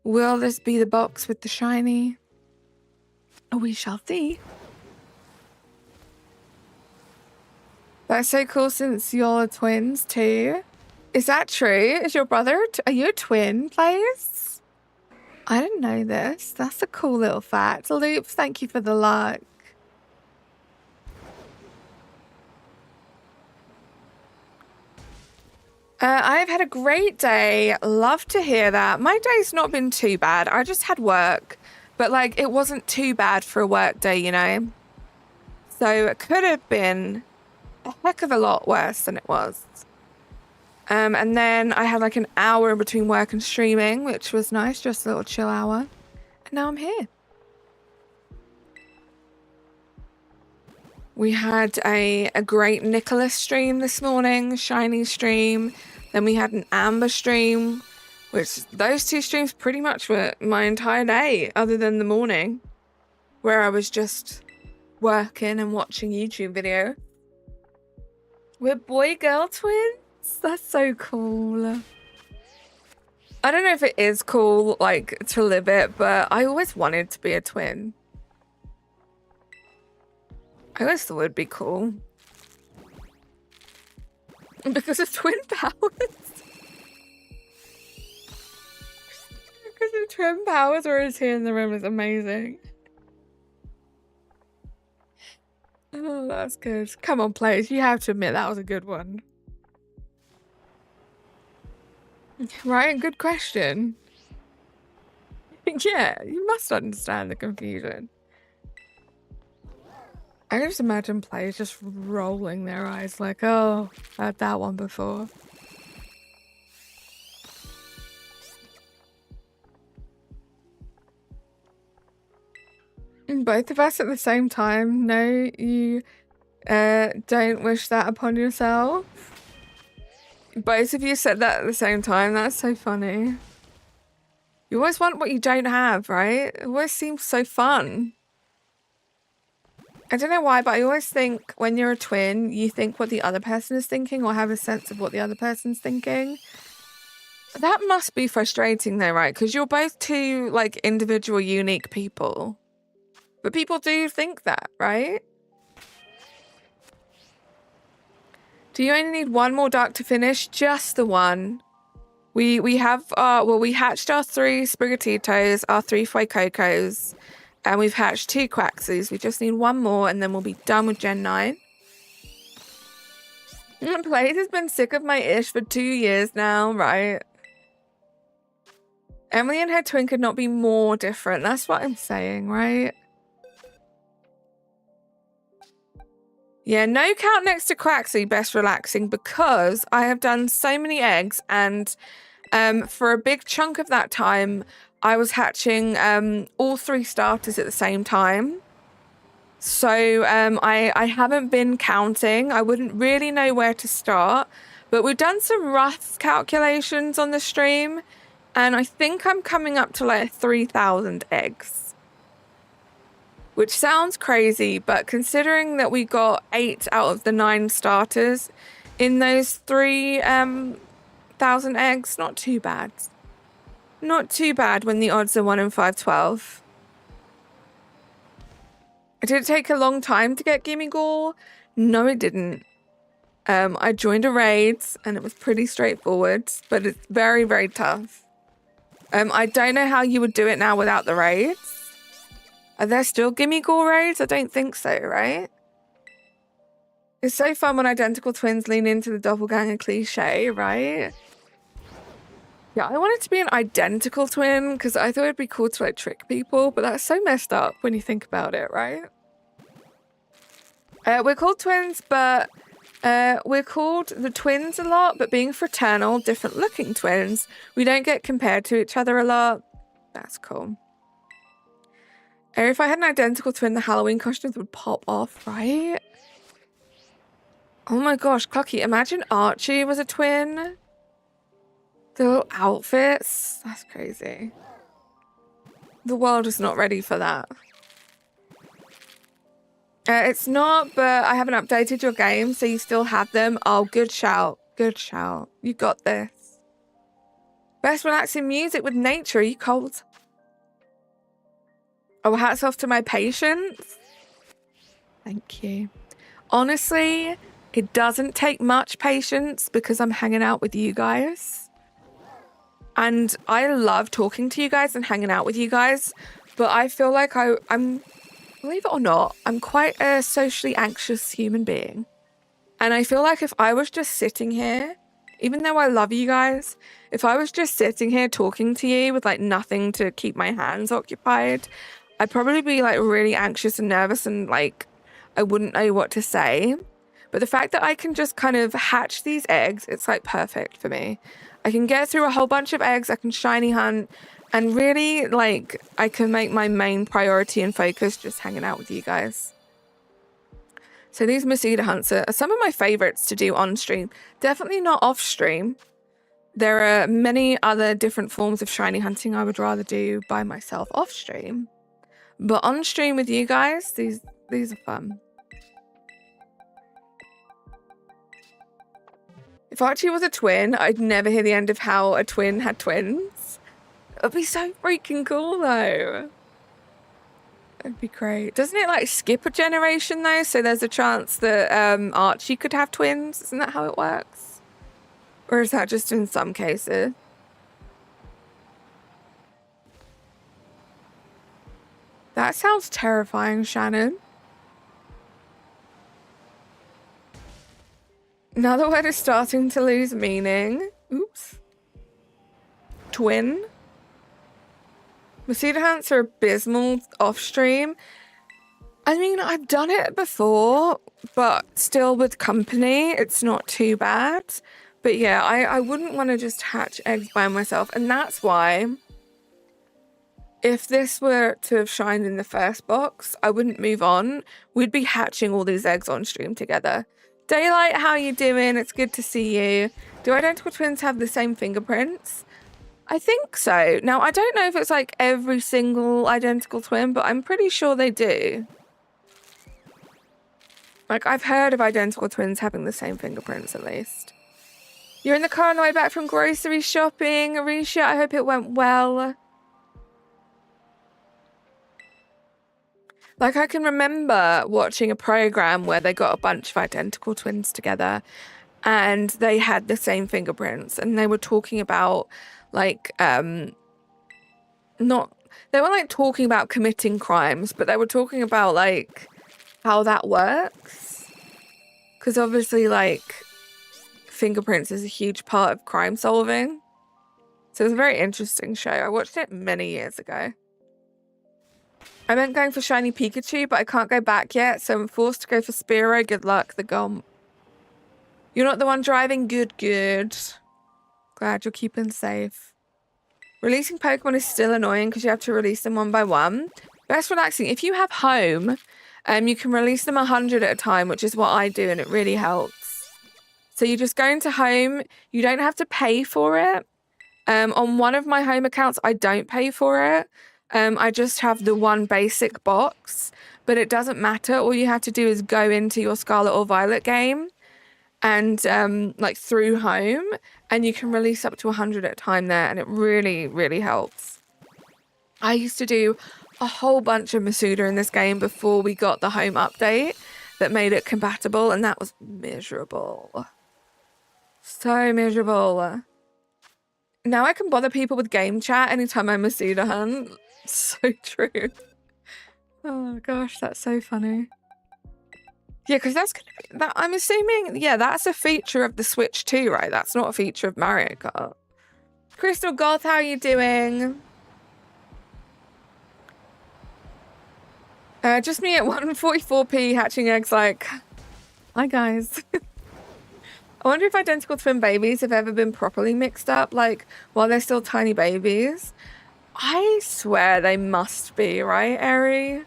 Will this be the box with the shiny? We shall see. That's so cool since you're twins too. Is that true? Is your brother? Are you a twin, please? I didn't know this. That's a cool little fact. Loop, thank you for the luck. I've had a great day. Love to hear that. My day's not been too bad. I just had work, but like it wasn't too bad for a work day, you know? So it could have been a heck of a lot worse than it was. And then I had like an hour in between work and streaming, which was nice, just a little chill hour. And now I'm here. We had a great Nicholas stream this morning, Shiny stream. Then we had an Amber stream, which those two streams pretty much were my entire day, other than the morning, where I was just working and watching YouTube video. We're boy-girl twins? That's so cool. I don't know if it is cool, like, to live it, but I always wanted to be a twin. I always thought it'd be cool. Because of twin powers. Because of twin powers, whereas here in the room is amazing. Oh, that's good. Come on, players. You have to admit that was a good one. Right? Good question. Yeah, you must understand the confusion. I can just imagine players just rolling their eyes like, oh, I had that one before. And both of us at the same time. No, you don't wish that upon yourself. Both of you said that at the same time. That's so funny. You always want what you don't have, right? It always seems so fun. I don't know why, but I always think when you're a twin, you think what the other person is thinking or have a sense of what the other person's thinking. That must be frustrating though, right? Because you're both two, like, individual, unique people. But people do think that, right? Do you only need one more duck to finish? Just the one. We have we hatched our 3 Sprigatitos, our 3 Fuecocos, and we've hatched 2 Quaxies. We just need one more and then we'll be done with Gen 9. Plague has been sick of my ish for 2 years now, right? Emily and her twin could not be more different. That's what I'm saying, right? Yeah, no count next to Quaxley, best relaxing, because I have done so many eggs and for a big chunk of that time, I was hatching all 3 starters at the same time. So I haven't been counting. I wouldn't really know where to start, but we've done some rough calculations on the stream, and I think I'm coming up to like 3,000 eggs. Which sounds crazy, but considering that we got 8 out of the 9 starters in those 3,000 eggs, not too bad. Not too bad when the odds are 1 in 512. Did it take a long time to get Gimme Gore? No, it didn't. I joined a raid and it was pretty straightforward, but it's very, very tough. I don't know how you would do it now without the raids. Are there still Gimme Gore raids? I don't think so, right? It's so fun when identical twins lean into the doppelganger cliche, right? Yeah, I wanted to be an identical twin because I thought it'd be cool to like trick people, but that's so messed up when you think about it, right? We're called twins, but we're called the twins a lot, but being fraternal, different looking twins, we don't get compared to each other a lot. That's cool. If I had an identical twin, the Halloween costumes would pop off, right? Oh my gosh, Clucky, imagine Archie was a twin. The little outfits, that's crazy. The world is not ready for that. It's not, but I haven't updated your game, so you still have them. Oh, good shout. Good shout. You got this. Best relaxing music with nature. Are you cold? Oh, hats off to my patience. Thank you. Honestly, it doesn't take much patience because I'm hanging out with you guys. And I love talking to you guys and hanging out with you guys. But I feel like I'm, believe it or not, I'm quite a socially anxious human being. And I feel like if I was just sitting here, even though I love you guys, if I was just sitting here talking to you with like nothing to keep my hands occupied, I'd probably be like really anxious and nervous and like I wouldn't know what to say. But the fact that I can just kind of hatch these eggs, it's like perfect for me. I can get through a whole bunch of eggs, I can shiny hunt, and really like I can make my main priority and focus just hanging out with you guys. So these mosquito hunts are some of my favorites to do on stream. Definitely not off stream. There are many other different forms of shiny hunting I would rather do by myself off stream. But on stream with you guys, these are fun. If Archie was a twin, I'd never hear the end of how a twin had twins. It'd be so freaking cool though. That'd be great. Doesn't it like skip a generation though? So there's a chance that Archie could have twins. Isn't that how it works? Or is that just in some cases? That sounds terrifying, Shannon. Now the word is starting to lose meaning. Oops. Twin. Mosquito hunts are abysmal off stream. I mean, I've done it before, but still with company, it's not too bad. But yeah, I wouldn't want to just hatch eggs by myself. And that's why, if this were to have shined in the first box, I wouldn't move on. We'd be hatching all these eggs on stream together. Daylight, how you doing? It's good to see you. Do identical twins have the same fingerprints? I think so. Now, I don't know if it's like every single identical twin, but I'm pretty sure they do. Like, I've heard of identical twins having the same fingerprints at least. You're in the car on the way back from grocery shopping. Arisha, I hope it went well. Like, I can remember watching a program where they got a bunch of identical twins together and they had the same fingerprints, and they were talking about, like, not... They weren't, like, talking about committing crimes, but they were talking about, like, how that works. Because obviously, like, fingerprints is a huge part of crime solving. So it was a very interesting show. I watched it many years ago. I meant going for Shiny Pikachu, but I can't go back yet, so I'm forced to go for Spearow. Good luck, the Gomp. You're not the one driving? Good, good. Glad you're keeping safe. Releasing Pokemon is still annoying because you have to release them one by one. Best relaxing. If you have home, you can release them 100 at a time, which is what I do, and it really helps. So you just go into home. You don't have to pay for it. On one of my home accounts, I don't pay for it. I just have the one basic box, but it doesn't matter. All you have to do is go into your Scarlet or Violet game and like through home, and you can release up to 100 at a time there, and it really, really helps. I used to do a whole bunch of Masuda in this game before we got the home update that made it compatible, and that was miserable. So miserable. Now I can bother people with game chat anytime I Masuda hunt. So true. Oh gosh, that's so funny. Yeah, because that's gonna be that. I'm assuming, yeah, that's a feature of the Switch too, right? That's not a feature of Mario Kart. Crystal Goth, how are you doing? Just me at 144p hatching eggs like, hi guys. I wonder if identical twin babies have ever been properly mixed up, like, while they're still tiny babies. I swear they must be, right, Eri?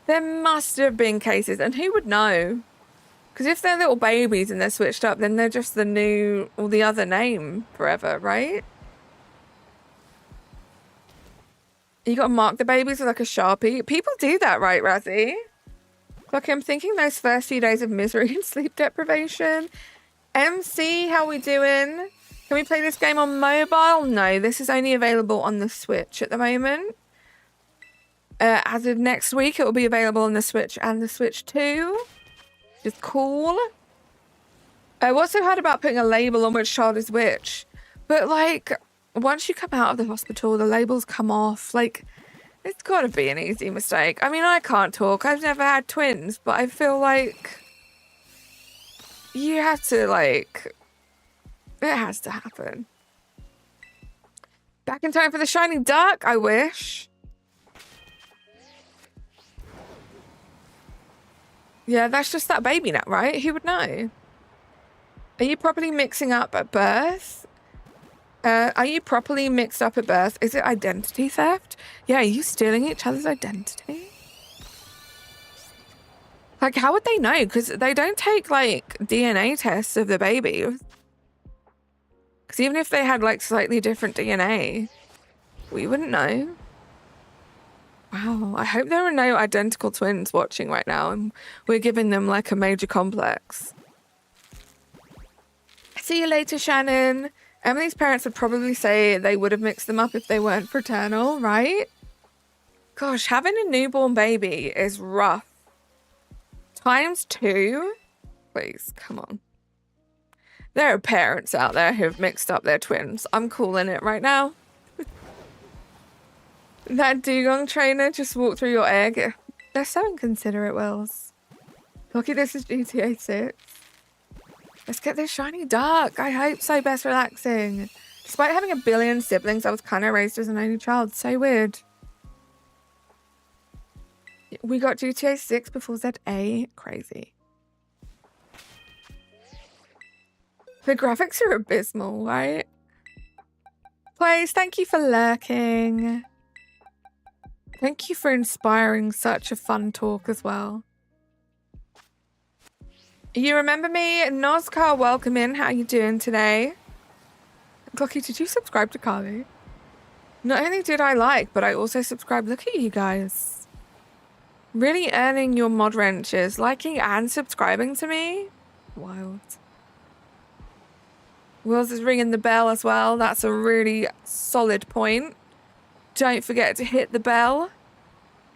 There must have been cases, and who would know? Because if they're little babies and they're switched up, then they're just the new, or the other name forever, right? You gotta mark the babies with like a Sharpie. People do that, right, Razzie? Like, I'm thinking those first few days of misery and sleep deprivation. MC, how we doing? Can we play this game on mobile? No, this is only available on the Switch at the moment. As of next week, it will be available on the Switch and the Switch 2. It's cool. What's so hard about putting a label on which child is which? But, like, once you come out of the hospital, the labels come off. Like, it's got to be an easy mistake. I mean, I can't talk. I've never had twins, but I feel like you have to, like, it has to happen. Back in time for the shiny duck, I wish. Yeah, that's just that baby nut, right? Who would know? Are you properly mixing up at birth? Are you properly mixed up at birth? Is it identity theft? Yeah, are you stealing each other's identity? Like, how would they know? Because they don't take, like, DNA tests of the baby. Because even if they had, like, slightly different DNA, we wouldn't know. Wow, I hope there are no identical twins watching right now and we're giving them, like, a major complex. See you later, Shannon. Emily's parents would probably say they would have mixed them up if they weren't fraternal, right? Gosh, having a newborn baby is rough. ×2? Please, come on. There are parents out there who have mixed up their twins. I'm calling it right now. That dugong trainer just walked through your egg. They're so inconsiderate, Wills. Lucky this is GTA 6. Let's get this shiny duck. I hope so. Best relaxing. Despite having a billion siblings, I was kind of raised as an only child. So weird. We got GTA 6 before ZA. Crazy. The graphics are abysmal, right? Plays, thank you for lurking. Thank you for inspiring such a fun talk as well. You remember me? Nozcar, welcome in. How you doing today? Glocky, did you subscribe to Carly? Not only did I like, but I also subscribed. Look at you guys. Really earning your mod wrenches. Liking and subscribing to me? Wild. Wills is ringing the bell as well. That's a really solid point. Don't forget to hit the bell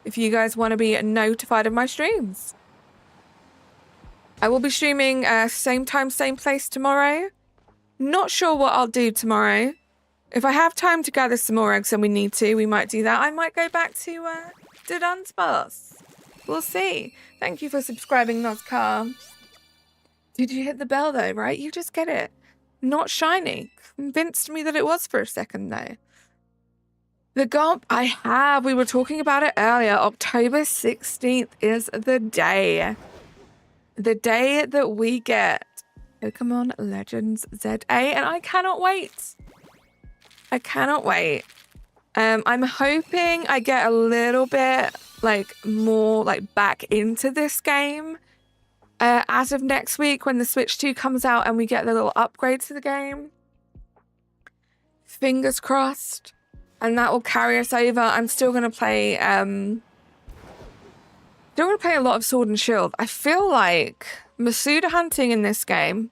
if you guys want to be notified of my streams. I will be streaming same time, same place tomorrow. Not sure what I'll do tomorrow. If I have time to gather some more eggs and we need to, we might do that. I might go back to Dunsparce. We'll see. Thank you for subscribing, Nozcar. Did you hit the bell though, right? You just get it. Not shiny. Convinced me that it was for a second though. The Gomp, I have. We were talking about it earlier. October 16th is the day. The day that we get Pokemon Legends ZA, and I cannot wait. I cannot wait. I'm hoping I get a little bit more back into this game as of next week when the Switch 2 comes out and we get the little upgrades to the game. Fingers crossed. And that will carry us over. I'm still going to play a lot of Sword and Shield. I feel like Masuda hunting in this game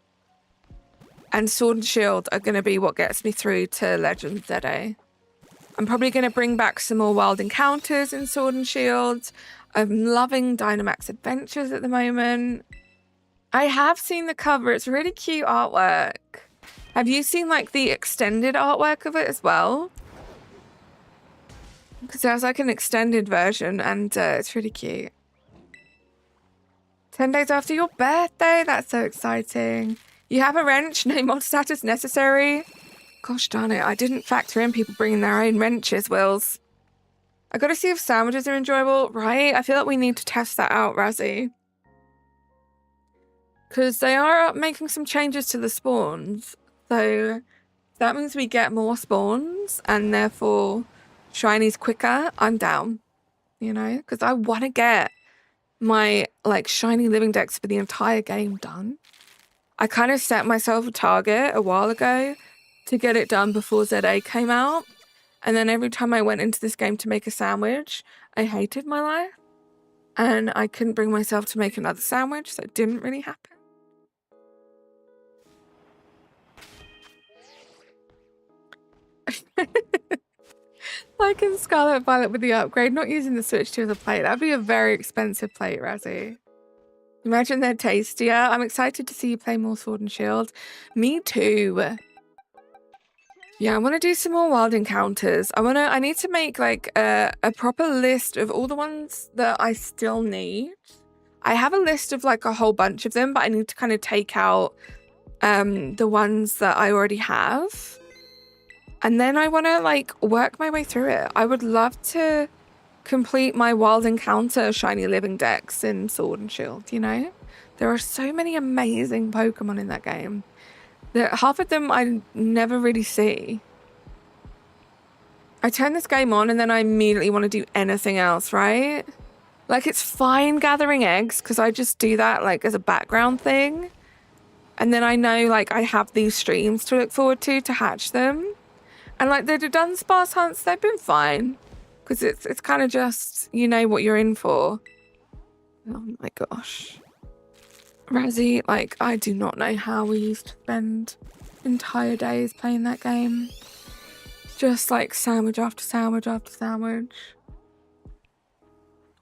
and Sword and Shield are going to be what gets me through to Legends ZA. I'm probably going to bring back some more wild encounters in Sword and Shield. I'm loving Dynamax Adventures at the moment. I have seen the cover. It's really cute artwork. Have you seen the extended artwork of it as well? Because there's an extended version and it's really cute. 10 days after your birthday. That's so exciting. You have a wrench? No mod status necessary? Gosh darn it. I didn't factor in people bringing their own wrenches, Wills. I gotta see if sandwiches are enjoyable, right? I feel like we need to test that out, Razzie. Because they are making some changes to the spawns. So that means we get more spawns and therefore shinies quicker. I'm down, because I want to get my shiny living dex for the entire game done. I kind of set myself a target a while ago to get it done before ZA came out. And then every time I went into this game to make a sandwich, I hated my life. And I couldn't bring myself to make another sandwich, so it didn't really happen. Like in Scarlet Violet with the upgrade, not using the Switch 2 as a plate. That'd be a very expensive plate, Razzie. Imagine they're tastier. I'm excited to see you play more Sword and Shield. Me too. Yeah, I want to do some more wild encounters. I need to make a proper list of all the ones that I still need. I have a list of a whole bunch of them, but I need to kind of take out the ones that I already have. And then I want to work my way through it. I would love to complete my wild encounter shiny living dex in Sword and Shield, There are so many amazing Pokemon in that game that half of them I never really see. I turn this game on and then I immediately want to do anything else, right? It's fine gathering eggs because I just do that as a background thing. And then I know I have these streams to look forward to hatch them. And the Dunsparce hunts, they've been fine. Because it's kind of just, what you're in for. Oh my gosh. Razzie, I do not know how we used to spend entire days playing that game. Just sandwich after sandwich after sandwich.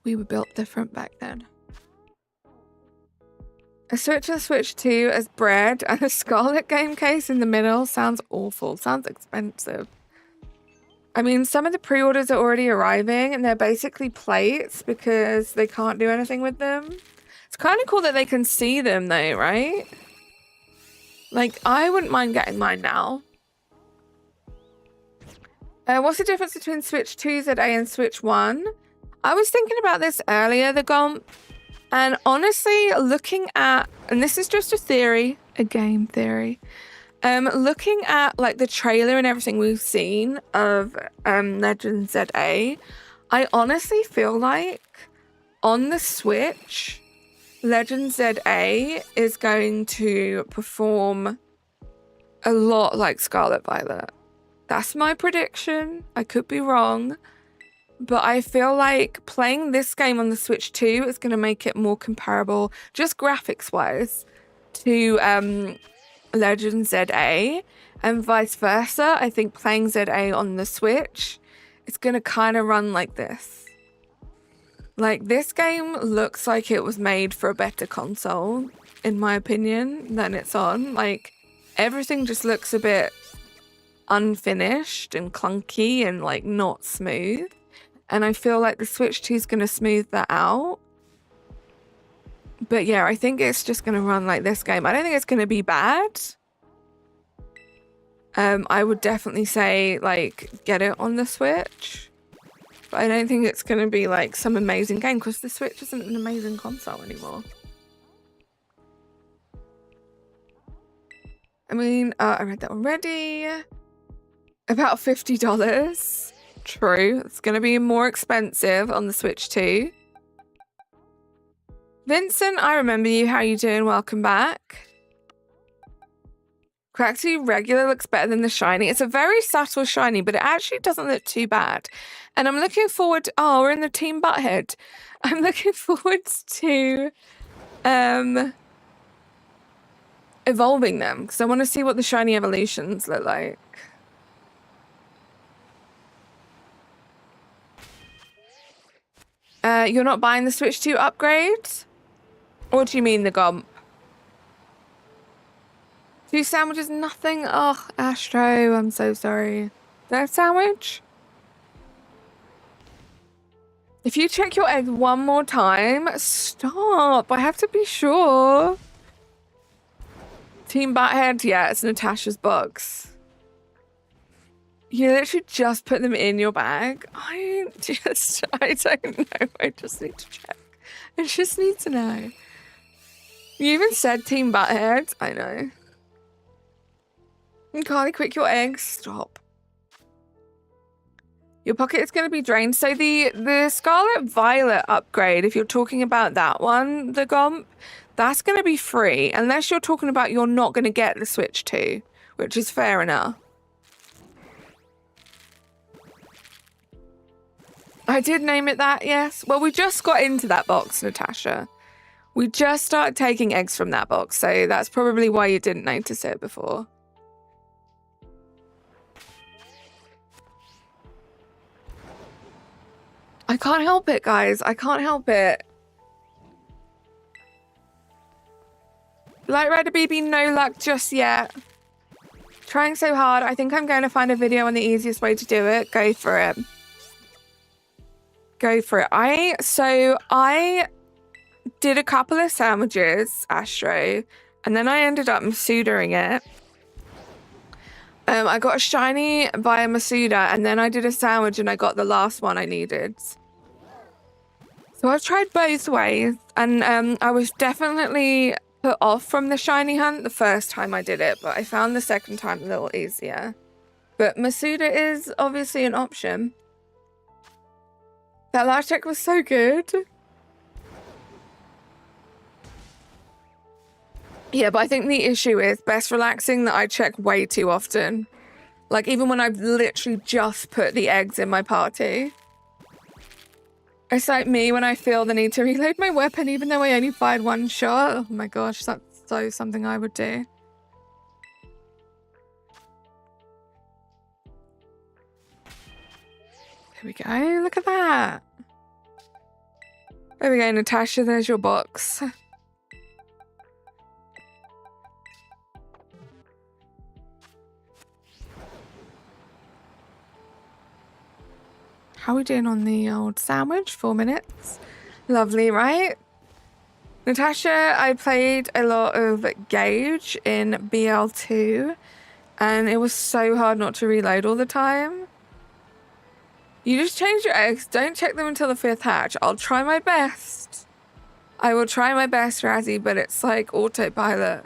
We were built different back then. A Switch and Switch 2 as bread and a Scarlet game case in the middle sounds awful. Sounds expensive. I mean, some of the pre-orders are already arriving and they're basically plates because they can't do anything with them. It's kind of cool that they can see them though, right? I wouldn't mind getting mine now. What's the difference between Switch 2 ZA and Switch 1? I was thinking about this earlier, the Gomp. And honestly, looking at, and this is just a theory, a game theory, looking at the trailer and everything we've seen of Legends ZA, I honestly feel on the Switch, Legends ZA is going to perform a lot like Scarlet Violet. That's my prediction. I could be wrong. But I feel playing this game on the Switch 2 is going to make it more comparable, just graphics-wise, to Legend ZA, and vice versa. I think playing ZA on the Switch, it's gonna kind of run like this. Like, this game looks like it was made for a better console, in my opinion, than it's on. Like, everything just looks a bit unfinished and clunky and, like, not smooth. And I feel like the Switch 2 is going to smooth that out. But yeah, I think it's just going to run like this game. I don't think it's going to be bad. I would definitely say, like, get it on the Switch. But I don't think it's going to be, like, some amazing game, because the Switch isn't an amazing console anymore. I mean, I read that already. About $50. True. It's going to be more expensive on the Switch too. Vincent, I remember you. How you doing? Welcome back. Crackty regular looks better than the shiny. It's a very subtle shiny, but it actually doesn't look too bad. And I'm looking forward to, oh, we're in the Team Butthead. I'm looking forward to evolving them, because I want to see what the shiny evolutions look like. You're not buying the Switch 2 upgrade? Or do you mean the Gomp? 2 sandwiches, nothing? Oh, Astro, I'm so sorry. That sandwich? If you check your egg one more time, stop. I have to be sure. Team Butthead, yeah, it's Natasha's box. You literally just put them in your bag. I don't know. I just need to check. I just need to know. You even said Team Butthead. I know. And Carly, quick your eggs. Stop. Your pocket is going to be drained. So the Scarlet Violet upgrade, if you're talking about that one, the Gomp, that's going to be free. Unless you're talking about you're not going to get the Switch 2, which is fair enough. I did name it that, yes. Well, we just got into that box, Natasha. We just started taking eggs from that box, so that's probably why you didn't notice it before. I can't help it, guys. I can't help it. Light Rider BB, no luck just yet. Trying so hard. I think I'm going to find a video on the easiest way to do it. Go for it. Go for it. I did a couple of sandwiches, Astro, and then I ended up Masudaing it. I got a shiny via Masuda, and then I did a sandwich and I got the last one I needed. So I've tried both ways, and I was definitely put off from the shiny hunt the first time I did it, but I found the second time a little easier. But Masuda is obviously an option. That last check was so good. Yeah, but I think the issue is best relaxing that I check way too often. Like, even when I've literally just put the eggs in my party. It's like me when I feel the need to reload my weapon even though I only fired one shot. Oh my gosh, that's so something I would do. There we go, look at that. There we go, Natasha, there's your box. How are we doing on the old sandwich? 4 minutes. Lovely, right? Natasha, I played a lot of Gauge in BL2, and it was so hard not to reload all the time. You just change your eggs. Don't check them until the 5th hatch. I'll try my best. I will try my best, Razzie, but it's like autopilot.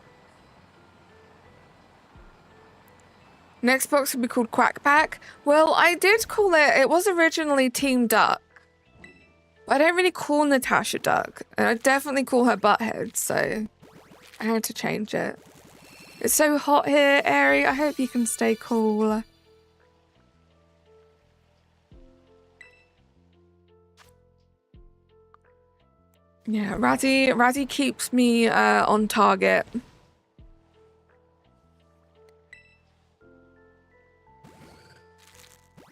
Next box would be called Quack Pack. Well, I did call it, it was originally Team Duck. But I don't really call Natasha Duck. And I definitely call her Butthead, so I had to change it. It's so hot here, Airy. I hope you can stay cool. Yeah, Razzie keeps me on target.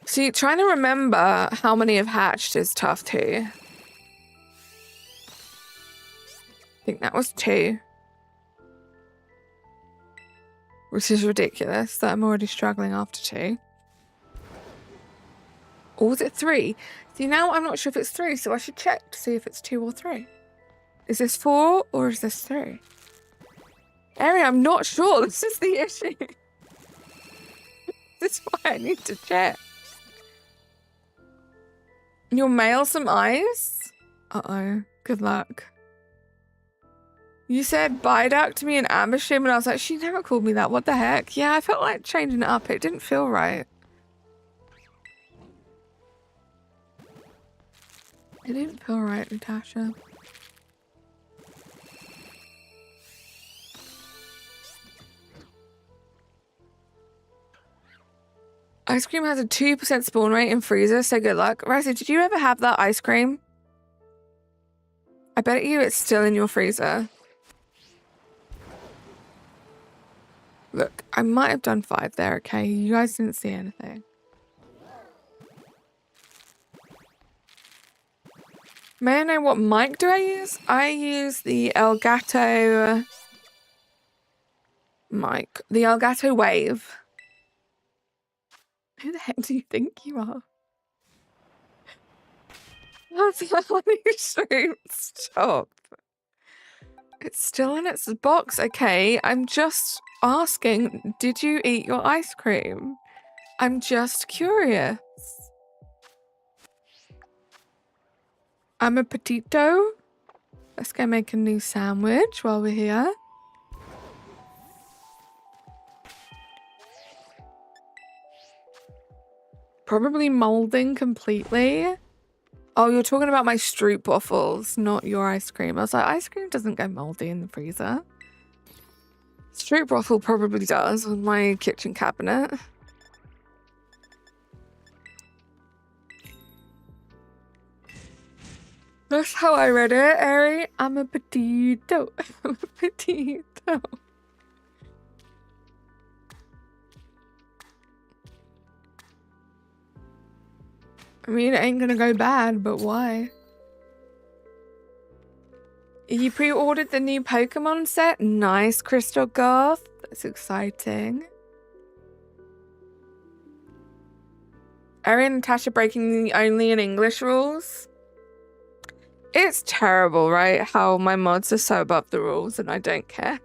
See, trying to remember how many have hatched is tough too. I think that was 2. Which is ridiculous that I'm already struggling after 2. Or was it 3? See, now I'm not sure if it's 3, so I should check to see if it's 2 or 3. Is this 4 or is this 3? Ari, I'm not sure. This is the issue. This is why I need to check. You'll mail some ice? Uh-oh. Good luck. You said Biduck to me and Ambershim, and I was like, she never called me that. What the heck? Yeah, I felt like changing it up. It didn't feel right. It didn't feel right, Natasha. Ice cream has a 2% spawn rate in freezer, so good luck. Razzie, did you ever have that ice cream? I bet you it's still in your freezer. Look, I might have done 5 there, okay? You guys didn't see anything. May I know what mic do I use? I use the Elgato mic. The Elgato Wave. Who the heck do you think you are? That's a funny stream. Stop. It's still in its box, okay? I'm just asking, did you eat your ice cream? I'm just curious. I'm a petito. Let's go make a new sandwich while we're here. Probably molding completely. Oh, you're talking about my Stroop waffles, not your ice cream. I was like, ice cream doesn't go moldy in the freezer. Stroop waffle probably does on my kitchen cabinet. That's how I read it, Ari. I'm a petito. I'm a petito. I mean, it ain't gonna go bad, but why? You pre-ordered the new Pokemon set? Nice, Crystal Goth. That's exciting. Ari and Natasha breaking the only in English rules. It's terrible, right? How my mods are so above the rules and I don't care.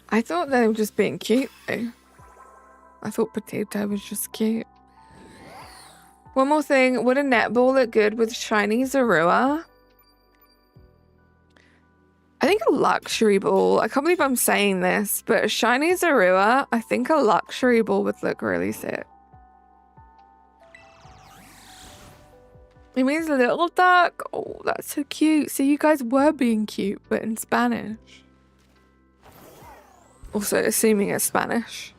I thought they were just being cute, though. I thought Potato was just cute. One more thing. Would a netball look good with Shinies Arua? I think a luxury ball. I can't believe I'm saying this, but a Shinies Arua, I think a luxury ball would look really sick. It means little duck. Oh, that's so cute. So you guys were being cute, but in Spanish. Also, assuming it's Spanish.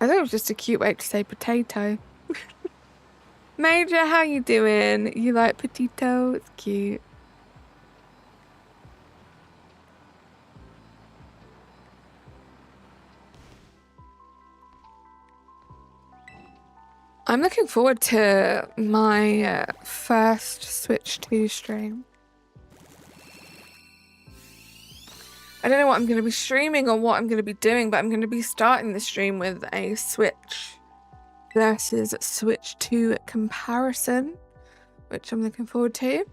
I thought it was just a cute way to say potato. Major, how you doing? You like potato? It's cute. I'm looking forward to my first Switch 2 stream. I don't know what I'm going to be streaming or what I'm going to be doing, but I'm going to be starting the stream with a Switch versus Switch 2 comparison, which I'm looking forward to.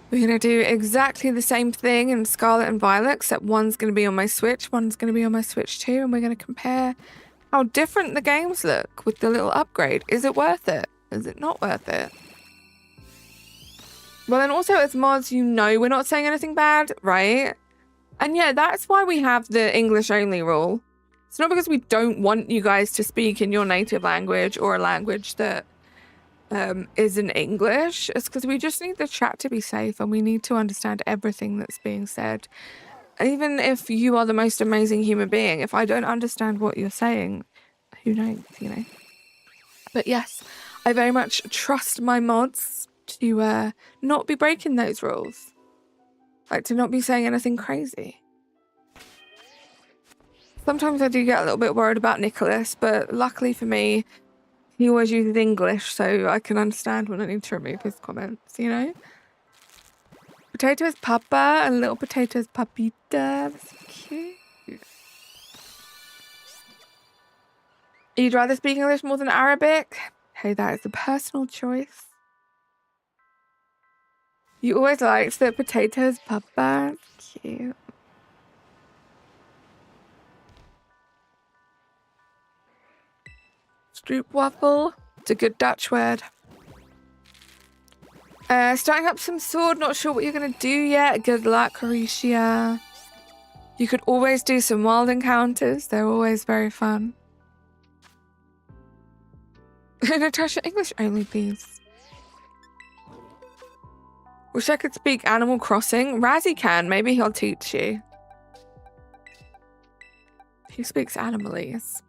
We're going to do exactly the same thing in Scarlet and Violet, except one's going to be on my Switch, one's going to be on my Switch 2, and we're going to compare how different the games look with the little upgrade. Is it worth it? Is it not worth it? Well, and also as mods, you know we're not saying anything bad, right? And yeah, that's why we have the English only rule. It's not because we don't want you guys to speak in your native language or a language that isn't English. It's because we just need the chat to be safe and we need to understand everything that's being said. Even if you are the most amazing human being, if I don't understand what you're saying, who knows, you know? But yes, I very much trust my mods to not be breaking those rules. Like, to not be saying anything crazy. Sometimes I do get a little bit worried about Nicholas, but luckily for me, he always uses English, so I can understand when I need to remove his comments, you know? Potato is Papa, and little potato is Papita. That's cute. You'd rather speak English more than Arabic? Hey, that is a personal choice. You always liked that potato is Papa. Cute. Stroopwafel. It's a good Dutch word. Starting up some sword. Not sure what you're going to do yet. Good luck, Horatia. You could always do some wild encounters. They're always very fun. Natasha, English only, please. Wish I could speak Animal Crossing. Razzie can. Maybe he'll teach you. He speaks Animalese.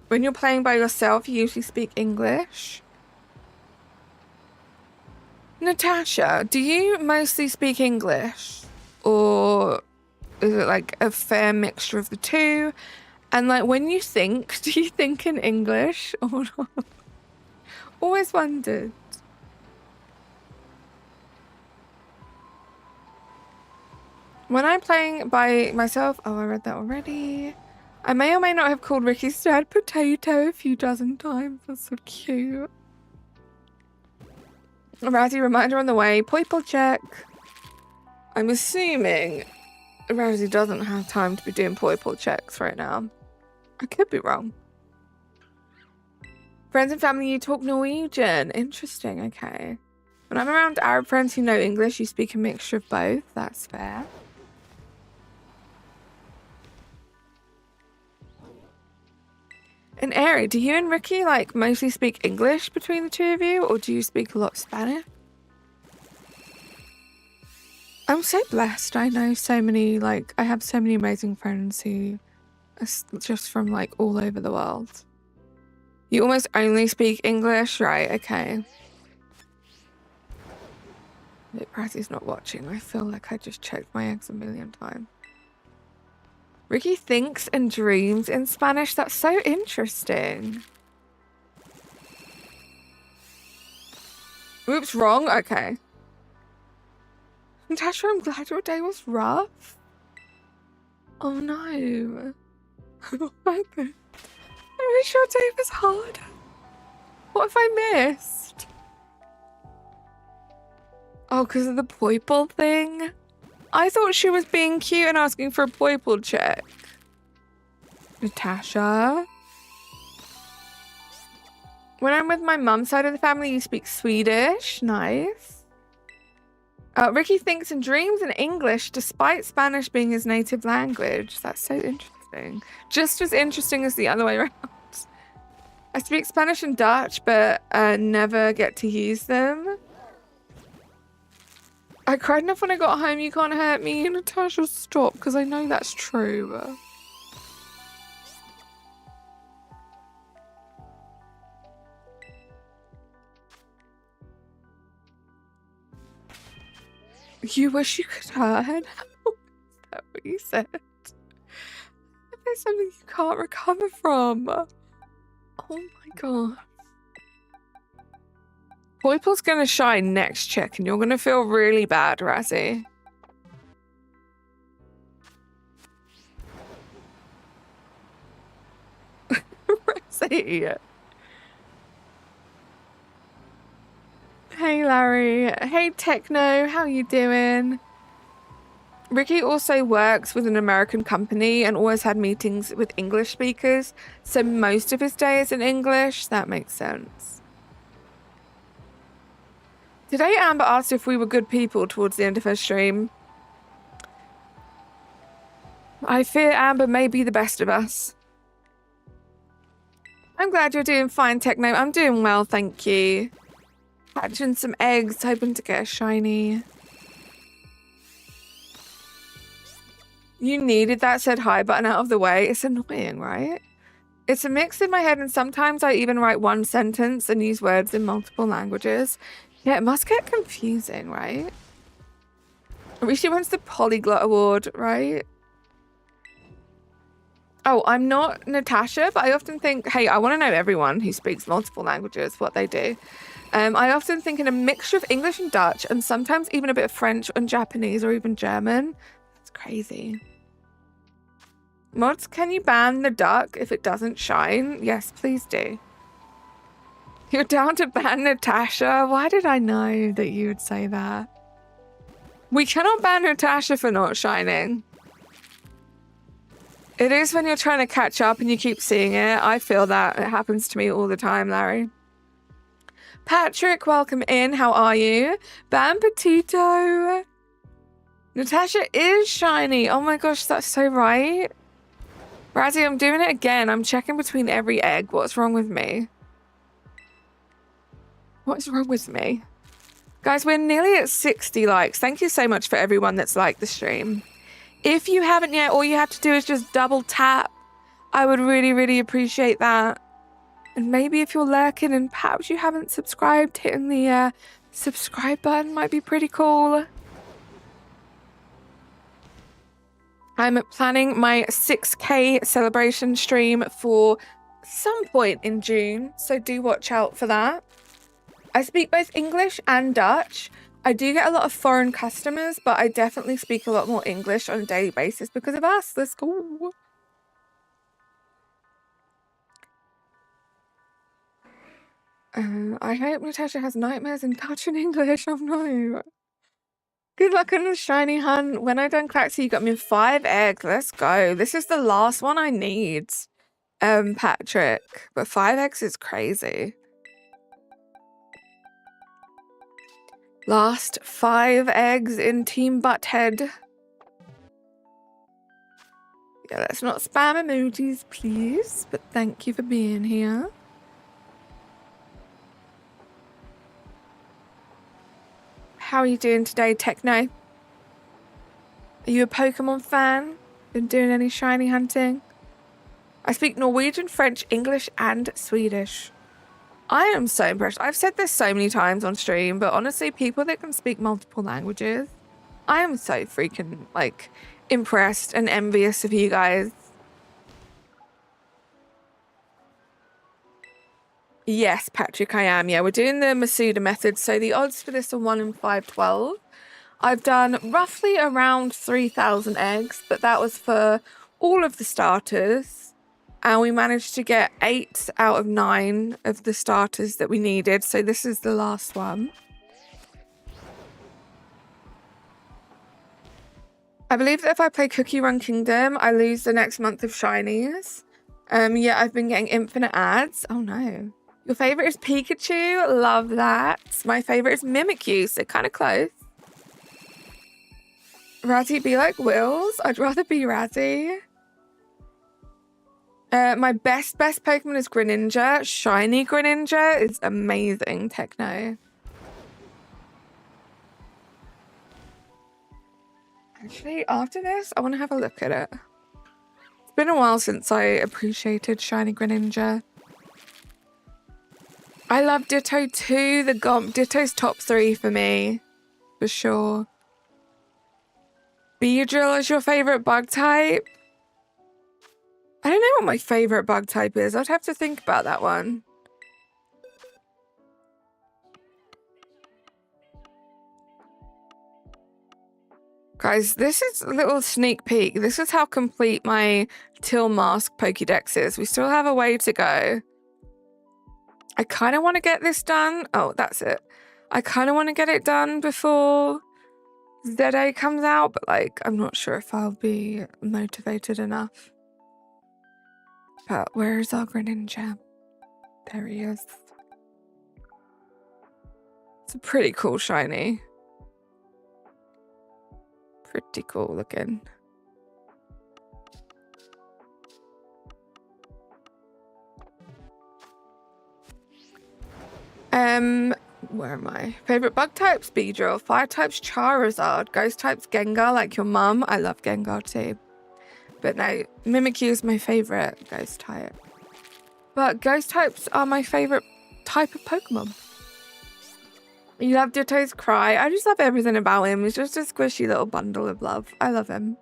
When you're playing by yourself, you usually speak English. Natasha, do you mostly speak English? Or is it like a fair mixture of the two? And like when you think, do you think in English or not? Always wondered. When I'm playing by myself, oh, I read that already. I may or may not have called Ricky's dad Potato a few dozen times. That's so cute. Razzie, reminder on the way. Poiple check. I'm assuming Razzie doesn't have time to be doing Poiple checks right now. I could be wrong. Friends and family, you talk Norwegian. Interesting, okay. When I'm around Arab friends who know English, you speak a mixture of both. That's fair. And Ari, do you and Ricky like mostly speak English between the two of you, or do you speak a lot of Spanish? I'm so blessed. I know so many, like, I have so many amazing friends who are just from like all over the world. You almost only speak English, right? Okay. Razzie's not watching. I feel like I just checked my eggs a million times. Ricky thinks and dreams in Spanish. That's so interesting. Oops, wrong. Okay. Natasha, I'm glad your day was rough. Oh no. What happened? I wish your day was hard. What have I missed? Oh, because of the Poiple thing? I thought she was being cute and asking for a Poiple check. Natasha? When I'm with my mum's side of the family, you speak Swedish. Nice. Ricky thinks and dreams in English despite Spanish being his native language. That's so interesting. Just as interesting as the other way around. I speak Spanish and Dutch, but never get to use them. I cried enough when I got home. You can't hurt me. Natasha, stop, because I know that's true. You wish you could hurt her now? Is that what you said? There's something you can't recover from. Oh my god. Poiple's gonna shine next check and you're gonna feel really bad, Razzie. Razzie. Hey Larry. Hey Techno, how you doing? Ricky also works with an American company and always had meetings with English speakers, so most of his day is in English. That makes sense. Today, Amber asked if we were good people towards the end of her stream. I fear Amber may be the best of us. I'm glad you're doing fine, Techno. I'm doing well, thank you. Hatching some eggs, hoping to get a shiny. You needed that said hi button out of the way. It's annoying, right? It's a mix in my head, and sometimes I even write one sentence and use words in multiple languages. Yeah, it must get confusing, right? Rishi wins the Polyglot Award, right? Oh, I'm not Natasha, but I often think, hey, I want to know everyone who speaks multiple languages, what they do. I often think in a mixture of English and Dutch, and sometimes even a bit of French and Japanese or even German. It's crazy. Mods, can you ban the duck if it doesn't shine? Yes, please do. You're down to ban Natasha? Why did I know that you would say that? We cannot ban Natasha for not shining. It is when you're trying to catch up and you keep seeing it. I feel that. It happens to me all the time, Larry. Patrick, welcome in. How are you? Ban Petito. Natasha is shiny. Oh my gosh, that's so right. Razzie, I'm doing it again. I'm checking between every egg. What's wrong with me? What's wrong with me? Guys, we're nearly at 60 likes. Thank you so much for everyone that's liked the stream. If you haven't yet, all you have to do is just double tap. I would really, really appreciate that. And maybe if you're lurking and perhaps you haven't subscribed, hitting the subscribe button might be pretty cool. I'm planning my 6K celebration stream for some point in June, so do watch out for that. I speak both English and Dutch. I do get a lot of foreign customers, but I definitely speak a lot more English on a daily basis because of us. Let's go. I hope Natasha has nightmares in Dutch and English. Oh no. Good luck on the shiny hunt. When I done Claxy, you got me 5 eggs. Let's go. This is the last one I need, Patrick. But 5 eggs is crazy. Last 5 eggs in Team Butthead. Yeah, let's not spam emojis, please. But thank you for being here. How are you doing today, Techno? Are you a Pokemon fan? Been doing any shiny hunting? I speak Norwegian, French, English, and Swedish. I am so impressed. I've said this so many times on stream, but honestly, people that can speak multiple languages, I am so freaking, like, impressed and envious of you guys. Yes, Patrick, I am. Yeah, we're doing the Masuda method. So the odds for this are 1 in 512. I've done roughly around 3,000 eggs, but that was for all of the starters. And we managed to get 8 out of 9 of the starters that we needed. So this is the last one. I believe that if I play Cookie Run Kingdom, I lose the next month of shinies. Yeah, I've been getting infinite ads. Oh no. Your favorite is Pikachu? Love that. My favorite is Mimikyu, so kind of close. Razzie be like Wills? I'd rather be Razzie. My best Pokemon is Greninja. Shiny Greninja is amazing, Techno. Actually, after this, I want to have a look at it. It's been a while since I appreciated Shiny Greninja. I love Ditto too. The Gomp. Ditto's top 3 for me. For sure. Beedrill is your favorite bug type? I don't know what my favorite bug type is. I'd have to think about that one. Guys, this is a little sneak peek. This is how complete my Till Mask Pokédex is. We still have a way to go. I kind of want to get this done. Oh, that's it. I kind of want to get it done before ZA comes out, but like, I'm not sure if I'll be motivated enough. But where's our Greninja? There he is. It's a pretty cool shiny. Pretty cool looking. Where am I? Favorite bug types? Beedrill. Fire types? Charizard. Ghost types? Gengar, like your mum. I love Gengar too. But no, Mimikyu is my favorite ghost type. But ghost types are my favorite type of Pokemon. You love Ditto's cry. I just love everything about him. He's just a squishy little bundle of love. I love him.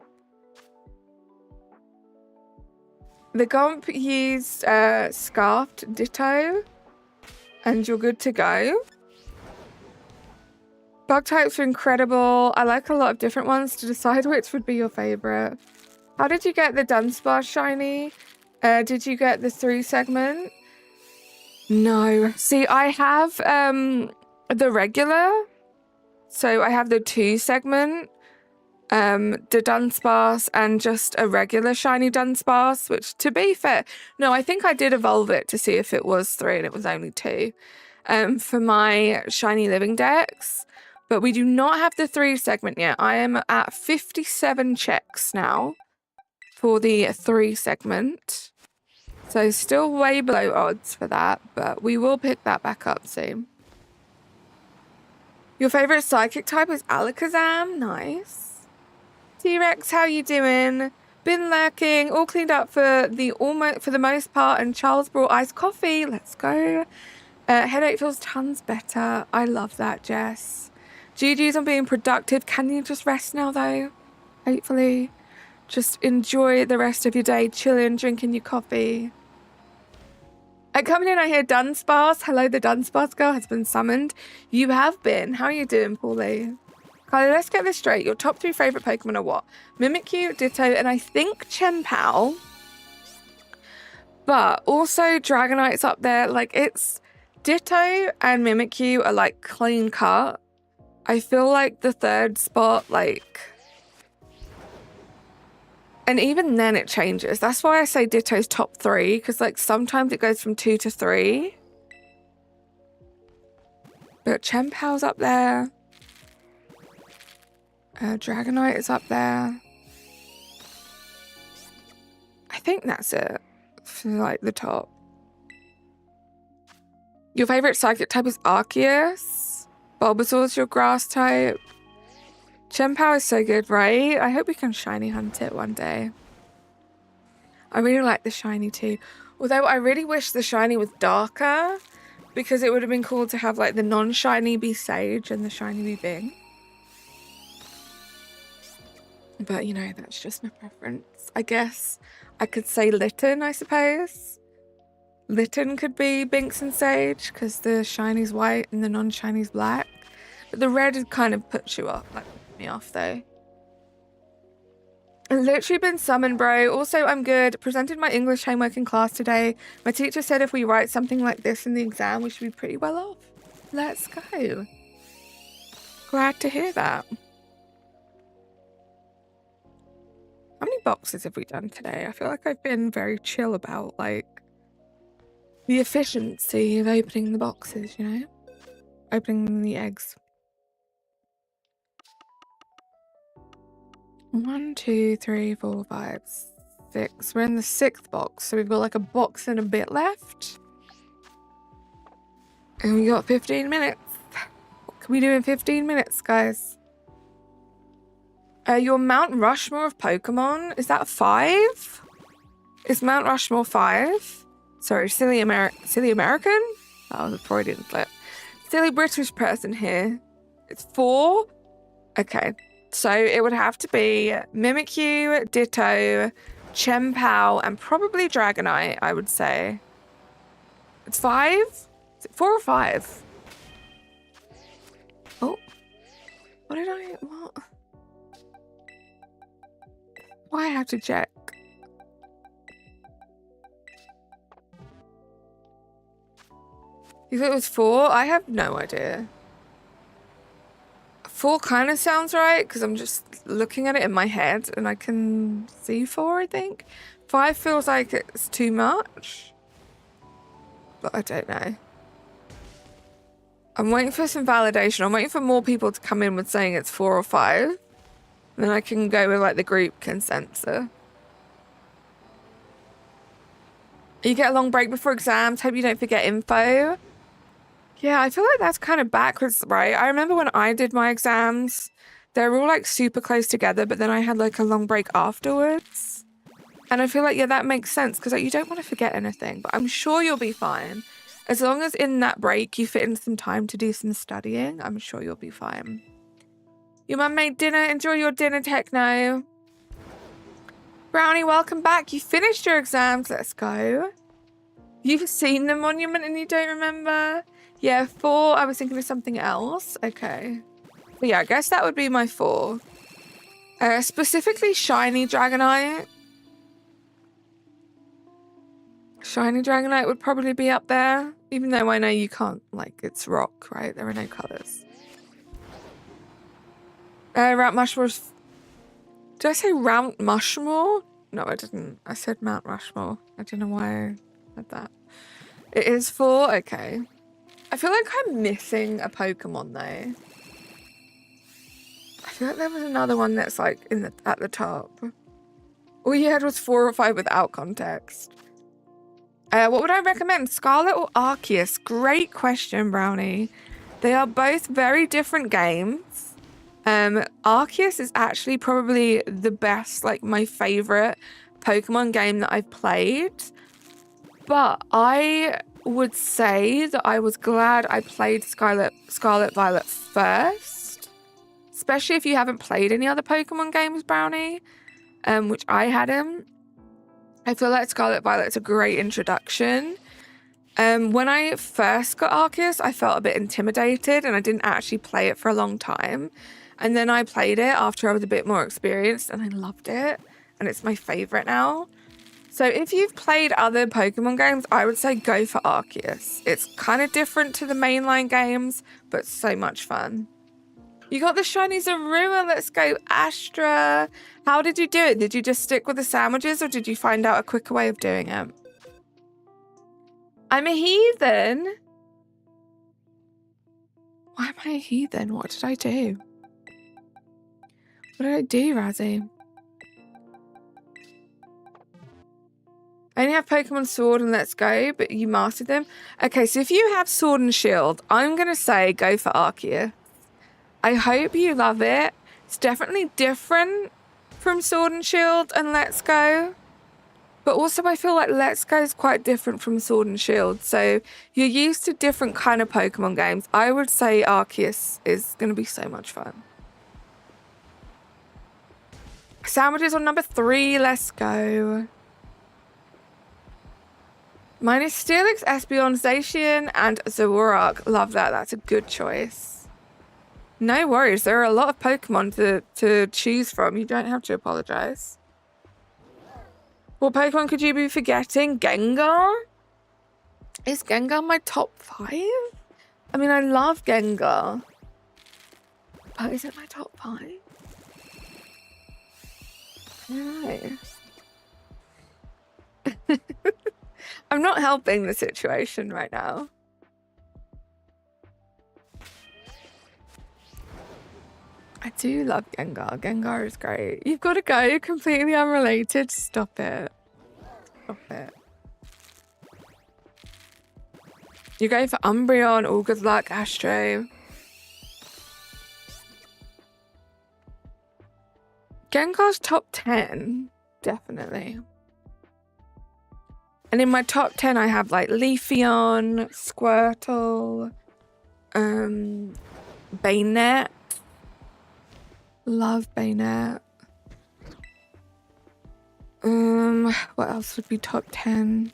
The Gomp used Scarfed Ditto, and you're good to go. Bug types are incredible. I like a lot of different ones to decide which would be your favorite. How did you get the Dunsparce shiny? Did you get the 3 segment? No. See, I have the regular. So I have the 2 segment, the Dunsparce, and just a regular shiny Dunsparce, which, to be fair, no, I think I did evolve it to see if it was 3 and it was only 2 for my shiny living dex. But we do not have the 3 segment yet. I am at 57 checks now for the 3 segment. So still way below odds for that, but we will pick that back up soon. Your favorite psychic type is Alakazam. Nice. T-Rex, how you doing? Been lurking, all cleaned up for the most part, and Charles brought iced coffee. Let's go. Headache feels tons better. I love that, Jess. GG's on being productive. Can you just rest now, though? Hopefully. Just enjoy the rest of your day, chilling, drinking your coffee. Coming in, I hear Dunsparce. Hello, the Dunsparce girl has been summoned. You have been. How are you doing, Paulie? Kylie, let's get this straight. Your top 3 favorite Pokemon are what? Mimikyu, Ditto, and I think Chien-Pao. But also Dragonite's up there. Like, it's Ditto and Mimikyu are like clean cut. I feel like the 3rd spot, like... And even then it changes. That's why I say Ditto's top 3, because like sometimes it goes from 2 to 3. But Chien-Pao's up there. Dragonite is up there. I think that's it for like the top. Your favorite psychic type is Arceus. Bulbasaur's your grass type. Chien-Pao is so good, right? I hope we can shiny hunt it one day. I really like the shiny too. Although I really wish the shiny was darker, because it would have been cool to have like the non-shiny be Sage and the shiny be Bing. But you know, that's just my preference. I guess I could say Litten, I suppose. Litten could be Binks and Sage, because the shiny's white and the non-shiny's black. But the red kind of puts you off, like me off though. I've literally been summoned, bro. Also, I'm good. Presented my English homework in class today. My teacher said if we write something like this in the exam, we should be pretty well off. Let's go. Glad to hear that. How many boxes have we done today? I feel like I've been very chill about like the efficiency of opening the boxes, you know? Opening the eggs. 1, 2, 3, 4, 5, 6. We're in the 6th box, so we've got like a box and a bit left. And we got 15 minutes. What can we do in 15 minutes, guys? Your Mount Rushmore of Pokemon, is that 5? Is Mount Rushmore 5? Sorry, silly American? That was a Freudian slip. Silly British person here. It's 4? Okay. So it would have to be Mimikyu, Ditto, Chien-Pao, and probably Dragonite, I would say. It's 5? Is it 4 or 5? Oh. What? Why I have to check? You thought it was 4? I have no idea. 4 kind of sounds right, because I'm just looking at it in my head and I can see 4, I think. 5 feels like it's too much. But I don't know. I'm waiting for some validation. I'm waiting for more people to come in with saying it's 4 or 5. And then I can go with like the group consensus. You get a long break before exams. Hope you don't forget info. Yeah, I feel like that's kind of backwards, right? I remember when I did my exams, they were all like super close together, but then I had like a long break afterwards. And I feel like, yeah, that makes sense because like, you don't want to forget anything, but I'm sure you'll be fine. As long as in that break you fit in some time to do some studying, I'm sure you'll be fine. Your mum made dinner. Enjoy your dinner, Techno. Brownie, welcome back. You finished your exams. Let's go. You've seen the monument and you don't remember? Yeah, 4. I was thinking of something else. Okay. But yeah, I guess that would be my 4. Specifically Shiny Dragonite. Shiny Dragonite would probably be up there. Even though I know you can't, like, it's rock, right? There are no colours. Route Mushmore's... Did I say Route Mushmore? No, I didn't. I said Mount Rushmore. I don't know why I said that. It is 4? Okay. I feel like I'm missing a Pokemon, though. I feel like there was another one that's, like, at the top. All you had was 4 or 5 without context. What would I recommend? Scarlet or Arceus? Great question, Brownie. They are both very different games. Arceus is actually probably the best, like my favorite Pokemon game that I've played. But I would say that I was glad I played Scarlet Violet first. Especially if you haven't played any other Pokemon games, Brownie, which I hadn't. I feel like Scarlet Violet's a great introduction. When I first got Arceus, I felt a bit intimidated and I didn't actually play it for a long time. And then I played it after I was a bit more experienced and I loved it. And it's my favorite now. So if you've played other Pokemon games, I would say go for Arceus. It's kind of different to the mainline games, but so much fun. You got the Shinies Arua. Let's go, Astra. How did you do it? Did you just stick with the sandwiches or did you find out a quicker way of doing it? I'm a heathen. Why am I a heathen? What did I do? What did I do, Razzie? I only have Pokemon Sword and Let's Go, but you mastered them. Okay, so if you have Sword and Shield, I'm going to say go for Arceus. I hope you love it. It's definitely different from Sword and Shield and Let's Go. But also I feel like Let's Go is quite different from Sword and Shield. So you're used to different kind of Pokemon games. I would say Arceus is going to be so much fun. Sandwiches on number 3. Let's go. Mine is Steelix, Espeon, Zacian, and Zoroark. Love that. That's a good choice. No worries. There are a lot of Pokemon to choose from. You don't have to apologize. What Pokemon could you be forgetting? Gengar? Is Gengar my top 5? I mean, I love Gengar. But is it my top 5? I don't know. I'm not helping the situation right now. I do love Gengar. Gengar is great. You've got to go. Completely unrelated. Stop it. Stop it. You go for Umbreon. All good luck, Astro. Gengar's top 10. Definitely. And in my top 10, I have like Leafeon, Squirtle, Bayonet. Love Bayonet. What else would be top 10?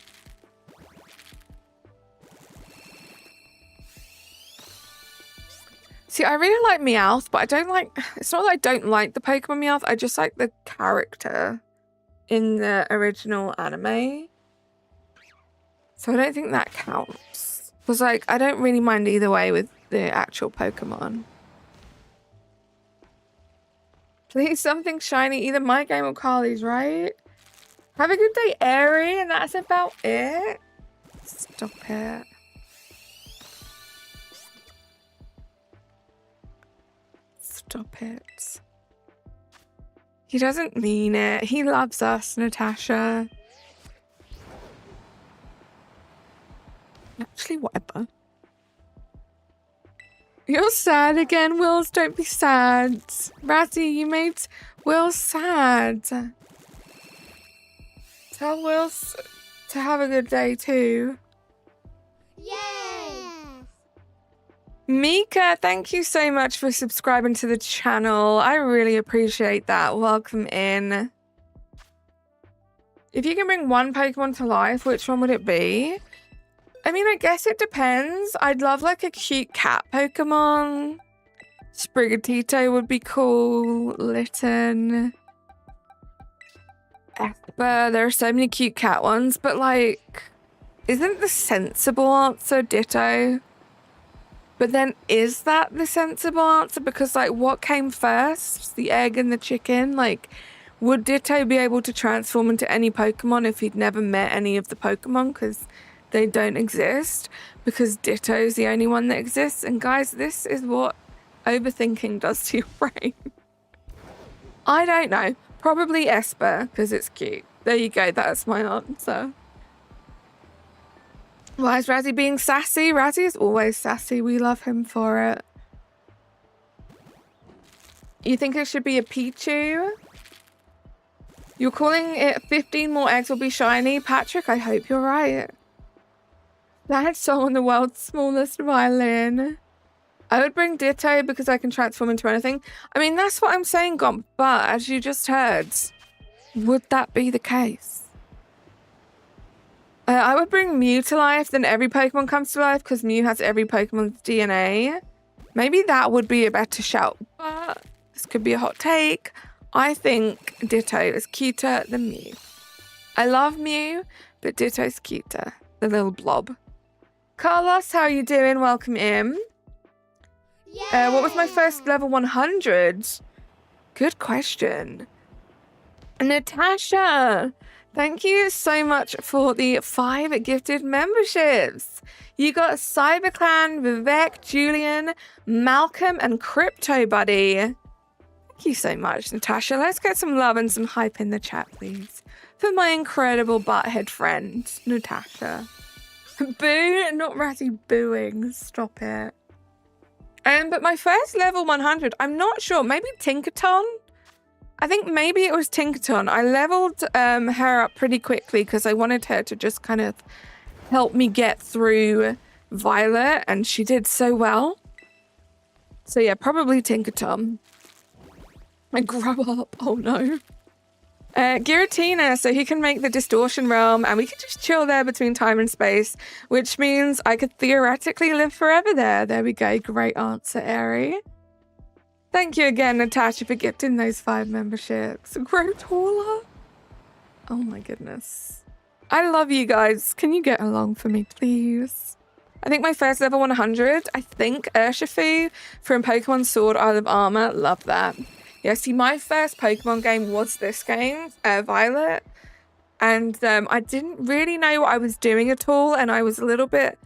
See, I really like Meowth, but I don't like... It's not that I don't like the Pokemon Meowth. I just like the character in the original anime. So I don't think that counts. Because, like, I don't really mind either way with the actual Pokemon. Please, something shiny. Either my game or Carly's, right? Have a good day, Airy, and that's about it. Stop it. Stop it. He doesn't mean it. He loves us, Natasha. Actually, whatever. You're sad again, Wills. Don't be sad. Razzie, you made Will sad. Tell Wills to have a good day too. Yay! Mika, thank you so much for subscribing to the channel. I really appreciate that. Welcome in. If you can bring one Pokemon to life, which one would it be? I mean, I guess it depends. I'd love like a cute cat Pokemon. Sprigatito would be cool. Litten. Esper. There are so many cute cat ones, but like, isn't the sensible answer Ditto? But then is that the sensible answer? Because like, what came first? The egg and the chicken? Like, would Ditto be able to transform into any Pokemon if he'd never met any of the Pokemon? Because they don't exist. Because Ditto's the only one that exists. And guys, this is what overthinking does to your brain. I don't know. Probably Esper, because it's cute. There you go. That's my answer. Why is Razzie being sassy? Razzie is always sassy. We love him for it. You think it should be a Pichu? You're calling it 15 more eggs will be shiny? Patrick, I hope you're right. That song on the world's smallest violin. I would bring Ditto because I can transform into anything. I mean, that's what I'm saying, Gomp. But as you just heard, would that be the case? I would bring Mew to life, then every Pokemon comes to life because Mew has every Pokemon's DNA. Maybe that would be a better shout, but this could be a hot take. I think Ditto is cuter than Mew. I love Mew, but Ditto's cuter. The little blob. Carlos, how are you doing? Welcome in. What was my first level 100? Good question. Natasha, thank you so much for the 5 gifted memberships. You got CyberClan, Vivek, Julian, Malcolm, and Crypto Buddy. Thank you so much, Natasha. Let's get some love and some hype in the chat, please. For my incredible butthead friend, Natasha. Boo, not Razzie booing. Stop it. But my first level 100, I'm not sure. Maybe Tinkaton? I think maybe it was Tinkaton. I leveled her up pretty quickly because I wanted her to just kind of help me get through Violet, and she did so well. So yeah, probably Tinkaton. I grow up. Oh no. Giratina, so he can make the distortion realm and we can just chill there between time and space, which means I could theoretically live forever there. There we go. Great answer, Airy. Thank you again, Natasha, for gifting those 5 memberships. Grow taller. Oh my goodness. I love you guys. Can you get along for me, please? I think my first level 100, I think Urshifu from Pokemon Sword Isle of Armor. Love that. Yeah, see, my first Pokemon game was this game, Violet, and I didn't really know what I was doing at all, and I was a little bit,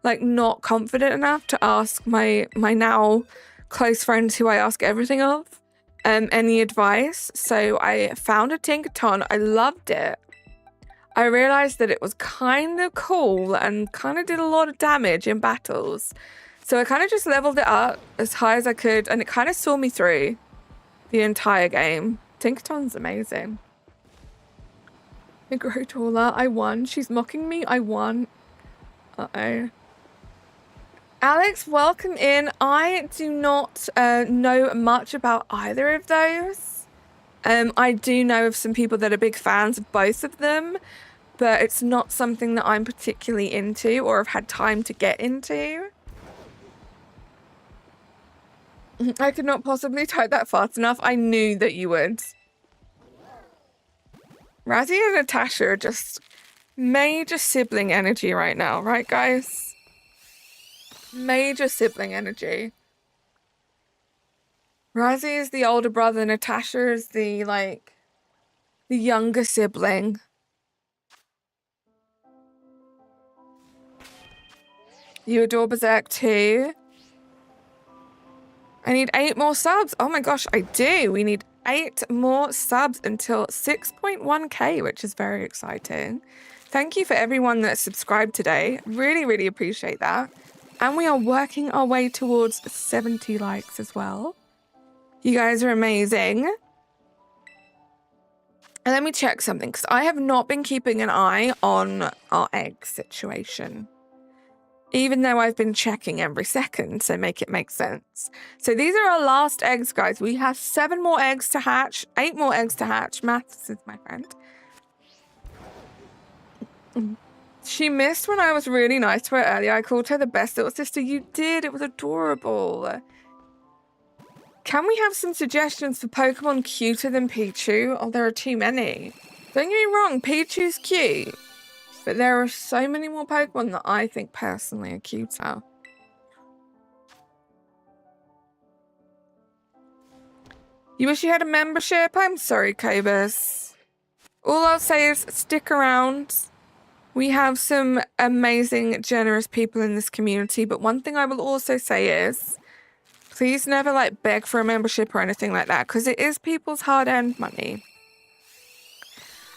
like, not confident enough to ask my now close friends who I ask everything of any advice, so I found a Tinkaton. I loved it. I realized that it was kind of cool and kind of did a lot of damage in battles, so I kind of just leveled it up as high as I could, and it kind of saw me through the entire game. Tinkaton's amazing. I grow taller. I won. She's mocking me. I won. Uh-oh. Alex, welcome in. I do not know much about either of those. I do know of some people that are big fans of both of them, but it's not something that I'm particularly into or have had time to get into. I could not possibly type that fast enough. I knew that you would. Razzie and Natasha are just major sibling energy right now, right, guys? Major sibling energy. Razzie is the older brother, Natasha is the, like, the younger sibling. You adore Berserk too? I need 8 more subs. Oh my gosh, I do. We need 8 more subs until 6.1k, which is very exciting. Thank you for everyone that subscribed today. Really, really appreciate that. And we are working our way towards 70 likes as well. You guys are amazing. And let me check something, because I have not been keeping an eye on our egg situation. Even though I've been checking every second, so make it make sense. So these are our last eggs, guys. We have 7 more eggs to hatch, 8 more eggs to hatch. Maths is my friend. She missed when I was really nice to her earlier. I called her the best little sister. You did. It was adorable. Can we have some suggestions for Pokemon cuter than Pichu? Oh, there are too many. Don't get me wrong, Pichu's cute. But there are so many more Pokemon that I think personally are cuter. You wish you had a membership? I'm sorry, Cobus. All I'll say is stick around. We have some amazing, generous people in this community. But one thing I will also say is, please never like beg for a membership or anything like that, because it is people's hard-earned money.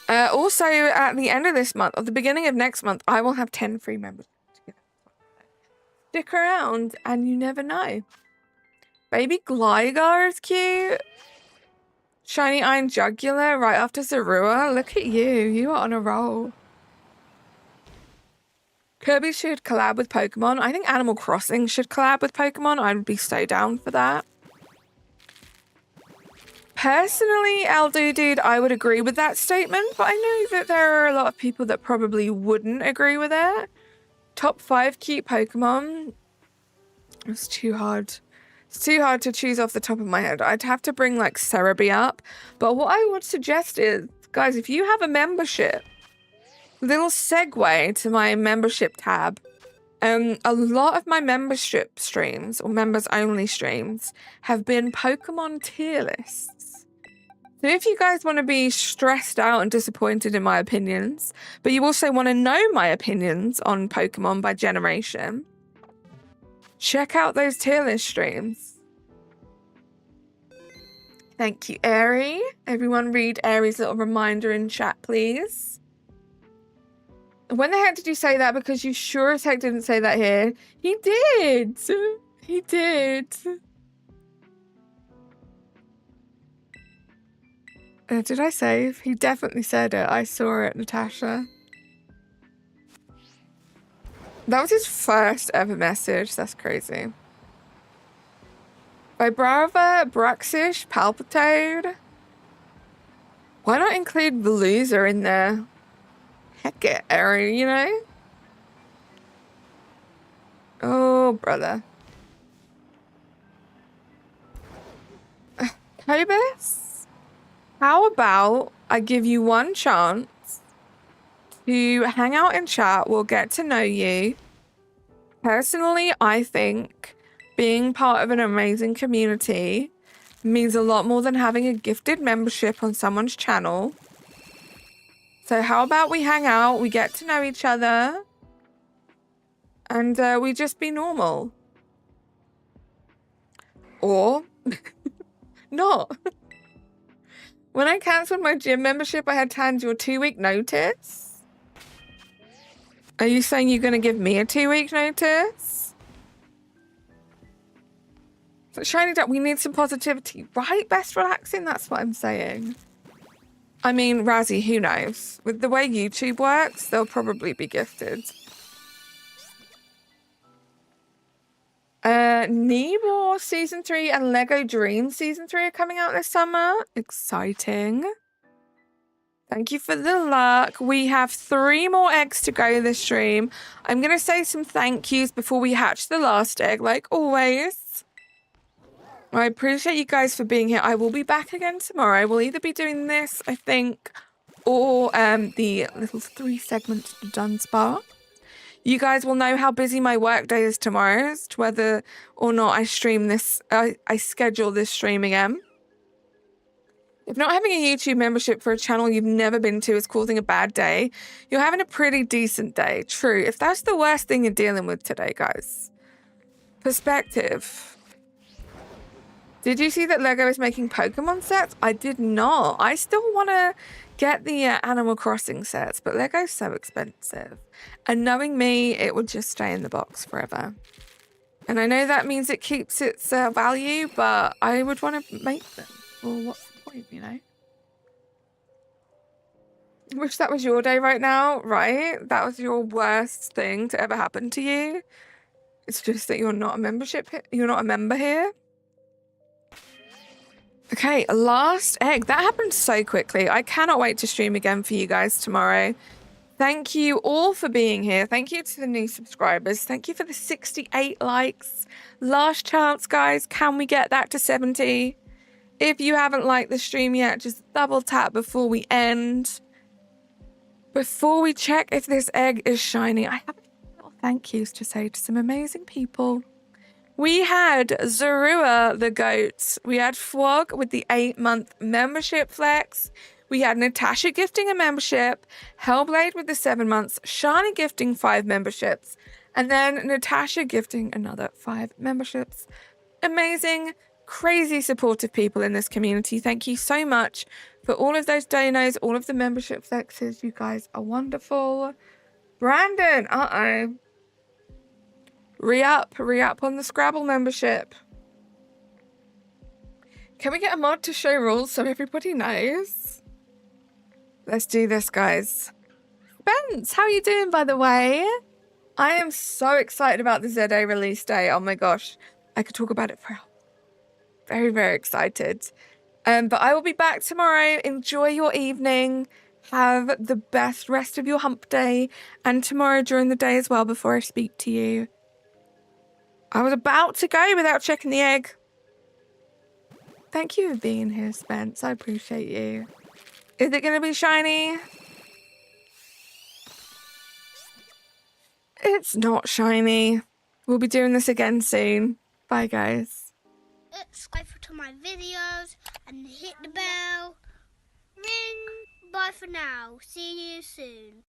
Also, at the end of this month, or the beginning of next month, I will have 10 free memberships. Stick around, and you never know. Baby Gligar is cute. Shiny Iron Jugular right after Zorua. Look at you. You are on a roll. Kirby should collab with Pokemon. I think Animal Crossing should collab with Pokemon. I would be so down for that. Personally, Dude, I would agree with that statement, but I know that there are a lot of people that probably wouldn't agree with it. Top 5 cute Pokemon. It's too hard. It's too hard to choose off the top of my head. I'd have to bring like Cerebi up. But what I would suggest is, guys, if you have a membership, little segue to my membership tab. A lot of my membership streams or members only streams have been Pokemon tier lists. So if you guys want to be stressed out and disappointed in my opinions, but you also want to know my opinions on Pokemon by generation, check out those tier list streams. Thank you, Airy. Everyone read Airy's little reminder in chat, please. When the heck did you say that? Because you sure as heck didn't say that here. He did. He did. Did I save? He definitely said it. I saw it, Natasha. That was his first ever message. That's crazy. Vibrava, Bruxish, Palpitoad. Why not include the loser in there? Heck it, Aaron, you know? Oh, brother. Cobus, how about I give you one chance to hang out in chat? We'll get to know you. Personally, I think being part of an amazing community means a lot more than having a gifted membership on someone's channel. So how about we hang out, we get to know each other, and we just be normal. Or not. When I cancelled my gym membership, I had to hand you a 2-week notice. Are you saying you're going to give me a 2-week notice? So Shiny Duck, we need some positivity, right? Best relaxing, that's what I'm saying. I mean, Razzie, who knows? With the way YouTube works, they'll probably be gifted. Nibor Season 3 and Lego Dreams Season 3 are coming out this summer. Exciting. Thank you for the luck. We have 3 more eggs to go this stream. I'm going to say some thank yous before we hatch the last egg, like always. I appreciate you guys for being here. I will be back again tomorrow. We'll either be doing this, I think, or the little 3 segments to Dunspark. You guys will know how busy my work day is tomorrow, as to whether or not I stream this, I schedule this stream again. If not having a YouTube membership for a channel you've never been to is causing a bad day, you're having a pretty decent day. True. If that's the worst thing you're dealing with today, guys. Perspective. Did you see that Lego is making Pokemon sets? I did not. I still want to get the Animal Crossing sets, but Lego's so expensive. And knowing me, it would just stay in the box forever. And I know that means it keeps its value, but I would want to make them. Well, what's the point, you know? Wish that was your day right now, right? That was your worst thing to ever happen to you. It's just that you're not a you're not a member here. Okay, last egg. That happened so quickly. I cannot wait to stream again for you guys tomorrow. Thank you all for being here. Thank you to the new subscribers. Thank you for the 68 likes. Last chance, guys. Can we get that to 70? If you haven't liked the stream yet, just double tap before we end. Before we check if this egg is shiny, I have little thank yous to say to some amazing people. We had Zorua the goat. We had Fwog with the 8-month membership flex. We had Natasha gifting a membership, Hellblade with the 7 months, Shani gifting 5 memberships, and then Natasha gifting another 5 memberships. Amazing, crazy supportive people in this community. Thank you so much for all of those donos, all of the membership flexes. You guys are wonderful. Brandon, Re-up on the Scrabble membership. Can we get a mod to show rules so everybody knows? Let's do this, guys. Spence, how are you doing, by the way? I am so excited about the ZA release day. Oh my gosh. I could talk about it for hours. Very, very excited. But I will be back tomorrow. Enjoy your evening. Have the best rest of your hump day. And tomorrow during the day as well before I speak to you. I was about to go without checking the egg. Thank you for being here, Spence. I appreciate you. Is it going to be shiny? It's not shiny. We'll be doing this again soon. Bye, guys. Subscribe to my videos and hit the bell. Ring. Bye for now. See you soon.